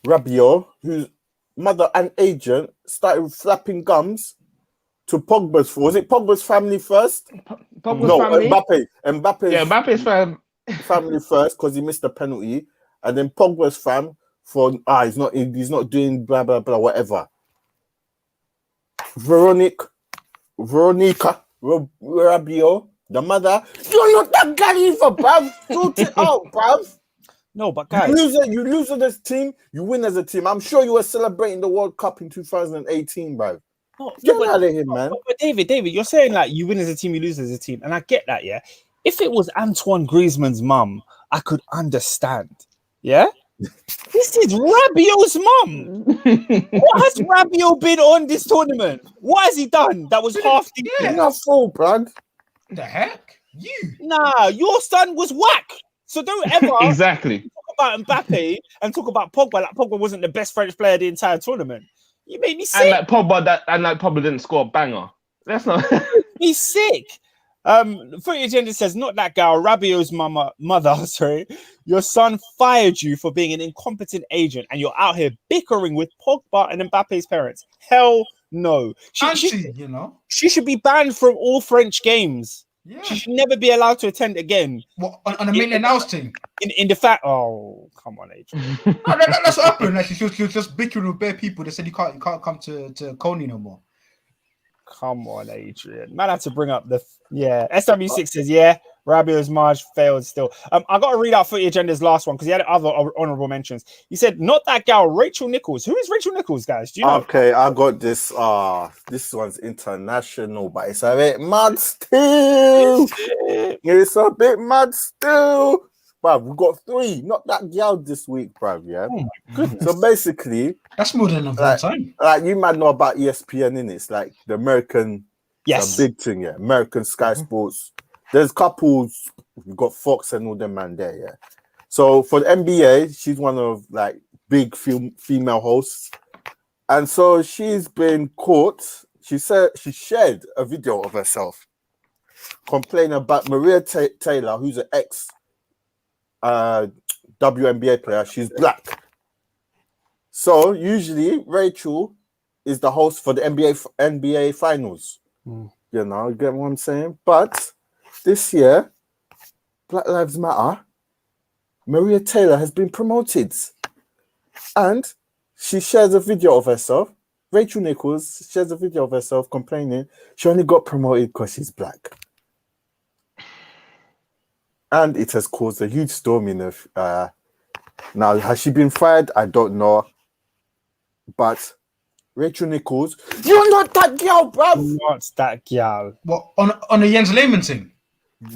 Rabiot, whose mother and agent started flapping gums to Pogba's. Was it Pogba's family first? Family? Mbappe's yeah, Mbappe's family first because he missed the penalty, and then Pogba's fam for he's not doing blah blah blah whatever. Veronica Rabiot. The mother, you're not that guy either, bruv. Sort it out, bruv. No, but guys, you lose as a team, you win as a team. I'm sure you were celebrating the World Cup in 2018, bruv. Get out of here, man. But David, you're saying like you win as a team, you lose as a team, and I get that, yeah. If it was Antoine Griezmann's mum, I could understand, yeah. This is Rabiot's mum. What has Rabiot been on this tournament? What has he done that was half decent? You're not full, bruv. The heck? Nah, your son was whack. So don't ever exactly talk about Mbappe and talk about Pogba like Pogba wasn't the best French player the entire tournament. You made me sick. And Pogba didn't score a banger. That's not he's sick. Footy Agenda says, not that girl, Rabiot's mother, sorry. Your son fired you for being an incompetent agent and you're out here bickering with Pogba and Mbappe's parents. Hell no. She should be banned from all French games. Yeah. She should never be allowed to attend again. What, on a main announce team? In the fact, oh, come on, Adrian. That's what happened. Like, she was just bickering with bare people. They said you can't come to Coney no more. Come on, Adrian. Man, I had to bring up SW6 says, Rabiot's Marge failed still. I got to read out Footy Agenda's last one because he had other honorable mentions. He said, not that gal, Rachel Nichols. Who is Rachel Nichols, guys? Do you know? Okay, I got this. This one's international, but it's a bit mad still. It's a bit mad still. Bruv, we've got 3. Not that gal this week, bruv, yeah? Oh my goodness. So basically... That's more than enough time. Like, you might know about ESPN, innit? It's like the American... Yes. The big thing, yeah. American Sky Sports. There's couples, we've got Fox and all them man there, yeah. So for the NBA, she's one of like big female hosts. And so she's been caught. She said she shared a video of herself complaining about Maria Taylor, who's an ex WNBA player. She's black. So usually Rachel is the host for the NBA finals. You know, you get what I'm saying? But this year, Black Lives Matter, Maria Taylor has been promoted. And she shares a video of herself. Rachel Nichols shares a video of herself complaining she only got promoted because she's black. And it has caused a huge storm in the... now, has she been fired? I don't know. But Rachel Nichols, you're not that girl, bruv. Not that girl. What on a Jens Lehmann thing?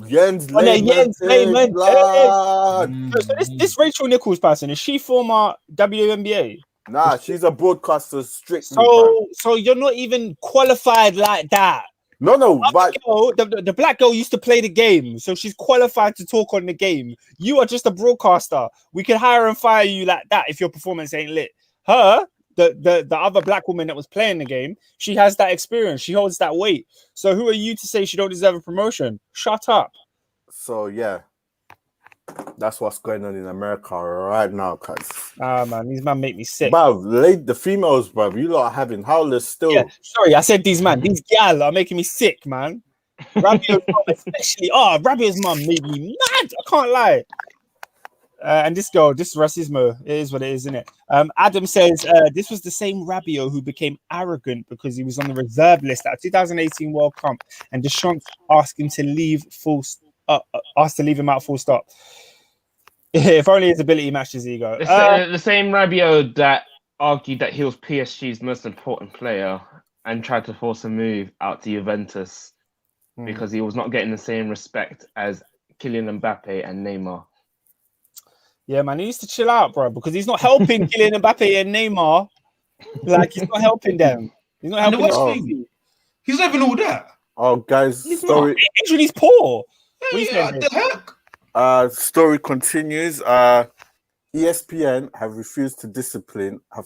Jens On a Jens Lehmann. blood. So this Rachel Nichols person, is she former WNBA? Nah, she's a broadcaster strictly. bruv. So you're not even qualified like that. No, but The black girl used to play the game, so she's qualified to talk on the game. You are just a broadcaster. We can hire and fire you like that if your performance ain't lit. Her, the other black woman that was playing the game, she has that experience. She holds that weight. So who are you to say she don't deserve a promotion? Shut up. so yeah, that's what's going on in America right now, cuz. Ah man, these man make me sick. Bruv, the females, bruv, you lot are having howlers still. Yeah, sorry, I said these gal are making me sick, man. Rabio's mum especially. Rabio's mum made me mad. I can't lie. And this is racismo. It is what it is, isn't it? Adam says this was the same Rabiot who became arrogant because he was on the reserve list at 2018 World Cup, and Deschamps asked him to leave asked to leave him out full stop. If only his ability matched his ego. The same Rabiot that argued that he was PSG's most important player and tried to force a move out to Juventus because he was not getting the same respect as Kylian Mbappe and Neymar. Yeah, man, he needs to chill out, bro, because he's not helping Kylian Mbappe and Neymar. Like, he's not helping them. He's not helping them. He's not even all that. Oh, guys, story. He's poor. The heck? Story continues. ESPN have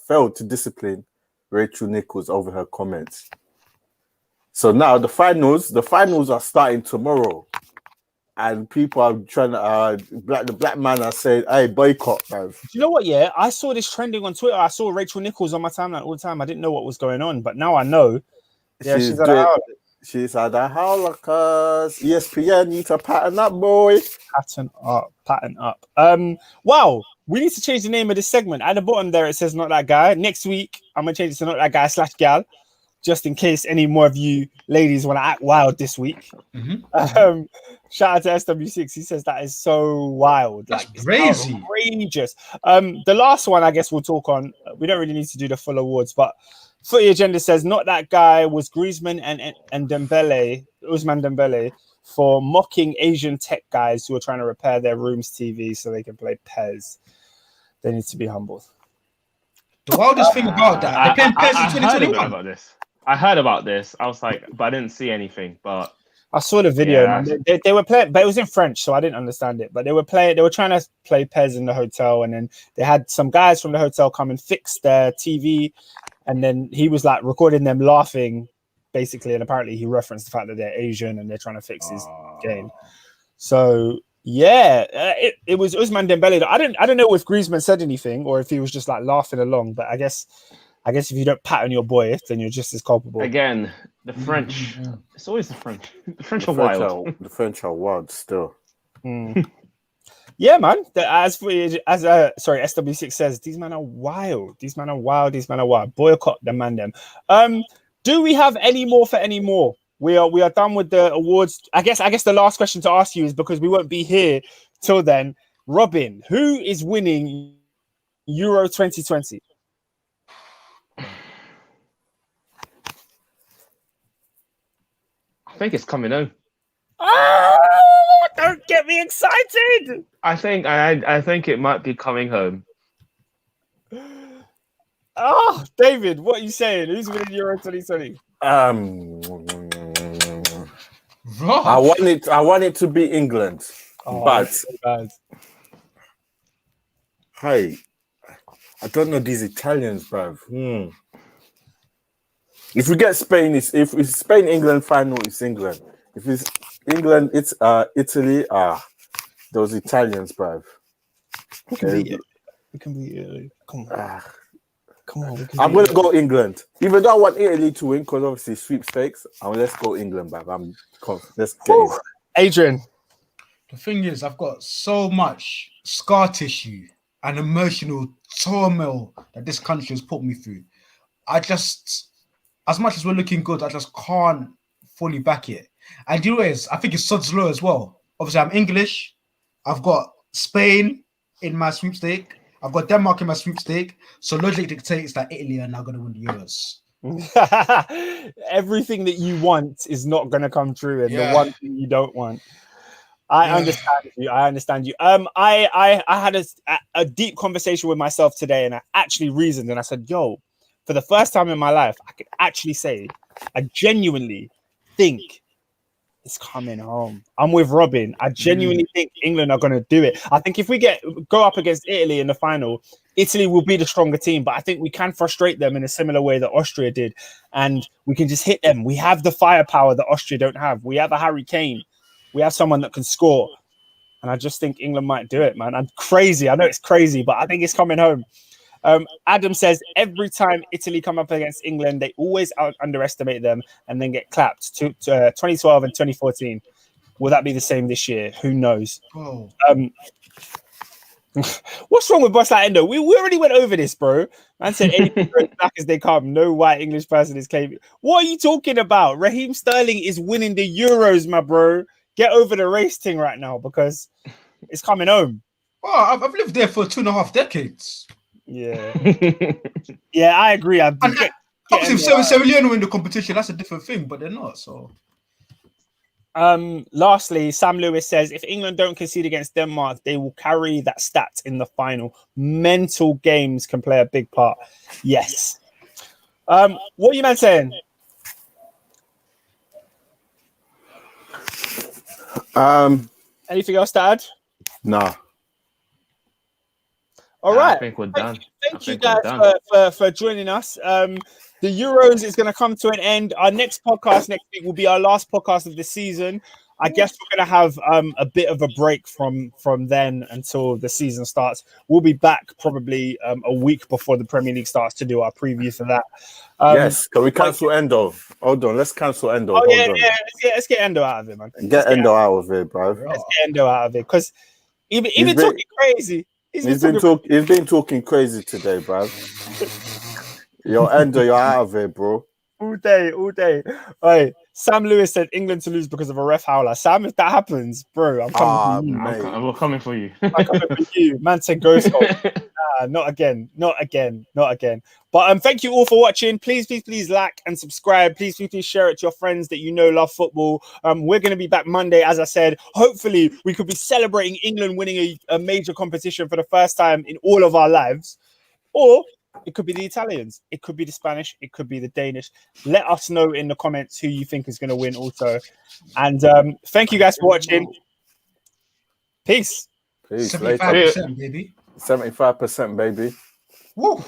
failed to discipline Rachel Nichols over her comments. So now the finals are starting tomorrow. And people are trying to, the black man are saying, hey, boycott, bruv. Do you know what, yeah? I saw this trending on Twitter. I saw Rachel Nichols on my timeline all the time. I didn't know what was going on, but now I know. Yeah, she's at a howler. She's at a howler, cuz ESPN need to pattern up, boy. Pattern up. Wow, we need to change the name of this segment. At the bottom there, it says Not That Guy. Next week, I'm going to change it to Not That Guy /gal, just in case any more of you ladies want to act wild this week. Shout out to SW6. He says that is so wild. That's crazy. Outrageous. The last one I guess we'll talk on. We don't really need to do the full awards, but Footy Agenda says Not That Guy was Griezmann and Dembele, Ousmane Dembele, for mocking Asian tech guys who are trying to repair their rooms' TV so they can play PES. They need to be humbled. The wildest thing about that, they're playing PES in 2021. I heard about this. I was like, but I didn't see anything. But I saw the video. Yeah, they were playing, but it was in French, so I didn't understand it. But they were trying to play PES in the hotel, and then they had some guys from the hotel come and fix their TV, and then he was like recording them laughing, basically. And apparently, he referenced the fact that they're Asian and they're trying to fix his game. So yeah, it was Ousmane Dembele. I don't know if Griezmann said anything or if he was just like laughing along. But I guess if you don't pattern your boy, then you're just as culpable. Again, the French. It's always the French. The French are wild. The French are wild still. Yeah, man. As SW6 says, these men are wild. These men are wild. Boycott the man them. Do we have any more for any more? We are done with the awards. I guess the last question to ask you is, because we won't be here till then. Robin, who is winning Euro 2020? I think it's coming home. Oh, don't get me excited. I think it might be coming home. Oh, David, what are you saying? Who's winning Euro 2020? I want it to be England, but hey, I don't know these Italians, bruv. If we get Spain, if it's Spain-England final, it's England. If it's England, it's Italy. Those Italians, bruv. We can beat it. We can beat Italy. Come on. Come on. We can I'm beat going to go England. Even though I want Italy to win, because obviously sweepstakes, let's go England, back. Let's get it. Adrian. The thing is, I've got so much scar tissue and emotional turmoil that this country has put me through. I just, as much as we're looking good, I just can't fully back it. And you know what it is? I think it's sod's law as well. Obviously, I'm English. I've got Spain in my sweepstake. I've got Denmark in my sweepstake. So logic dictates that Italy are now going to win the Euros. Everything that you want is not going to come true, and the one thing you don't want. I understand you. I had a deep conversation with myself today, and I actually reasoned, and I said, "Yo, for the first time in my life, I could actually say I genuinely think it's coming home." I'm with Robin. I genuinely think England are going to do it. I think if we go up against Italy in the final, Italy will be the stronger team, but I think we can frustrate them in a similar way that Austria did, and we can just hit them. We have the firepower that Austria don't have. We have a Harry Kane. We have someone that can score, and I just think England might do it, man. I'm crazy. I know it's crazy, but I think it's coming home. Adam says every time Italy come up against England, they always underestimate them and then get clapped. 2012 and 2014. Will that be the same this year? Who knows? Oh. What's wrong with Boss like Endo? We already went over this, bro. Man said 80% back as they come. No white English person is claiming. What are you talking about? Raheem Sterling is winning the Euros, my bro. Get over the race thing right now because it's coming home. Oh, I've lived there for 2.5 decades. Yeah. Yeah, I agree. Obviously, if Willian win the competition, that's a different thing, but they're not. So, lastly, Sam Lewis says if England don't concede against Denmark, they will carry that stat in the final. Mental games can play a big part. Yes. What are you man saying? Anything else to add? Nah. All right. I think we're done. Thank you guys for joining us. The Euros is going to come to an end. Our next podcast next week will be our last podcast of the season. I guess we're going to have a bit of a break from then until the season starts. We'll be back probably a week before the Premier League starts to do our preview for that. Yes, can we cancel Endo? Hold on, let's cancel Endo. Oh, yeah. Let's get Endo out of it, man. Get Endo out of it, bro. Let's get Endo out of it because even talking crazy. He's been talking crazy today, bro. Yo, Endo, you're out of it, bro. All day. All right. Sam Lewis said England to lose because of a ref howler. Sam, if that happens, bro, I'm coming for you. We're coming for you. I'm coming for you. Man said ghost goal. Not again. But thank you all for watching. Please like and subscribe. Please share it to your friends that you know love football. We're going to be back Monday, as I said. Hopefully, we could be celebrating England winning a major competition for the first time in all of our lives. Or it could be the Italians. It could be the Spanish. It could be the Danish. Let us know in the comments who you think is going to win also. And thank you guys for watching. Peace. 75%, baby. 75%, baby. Woo.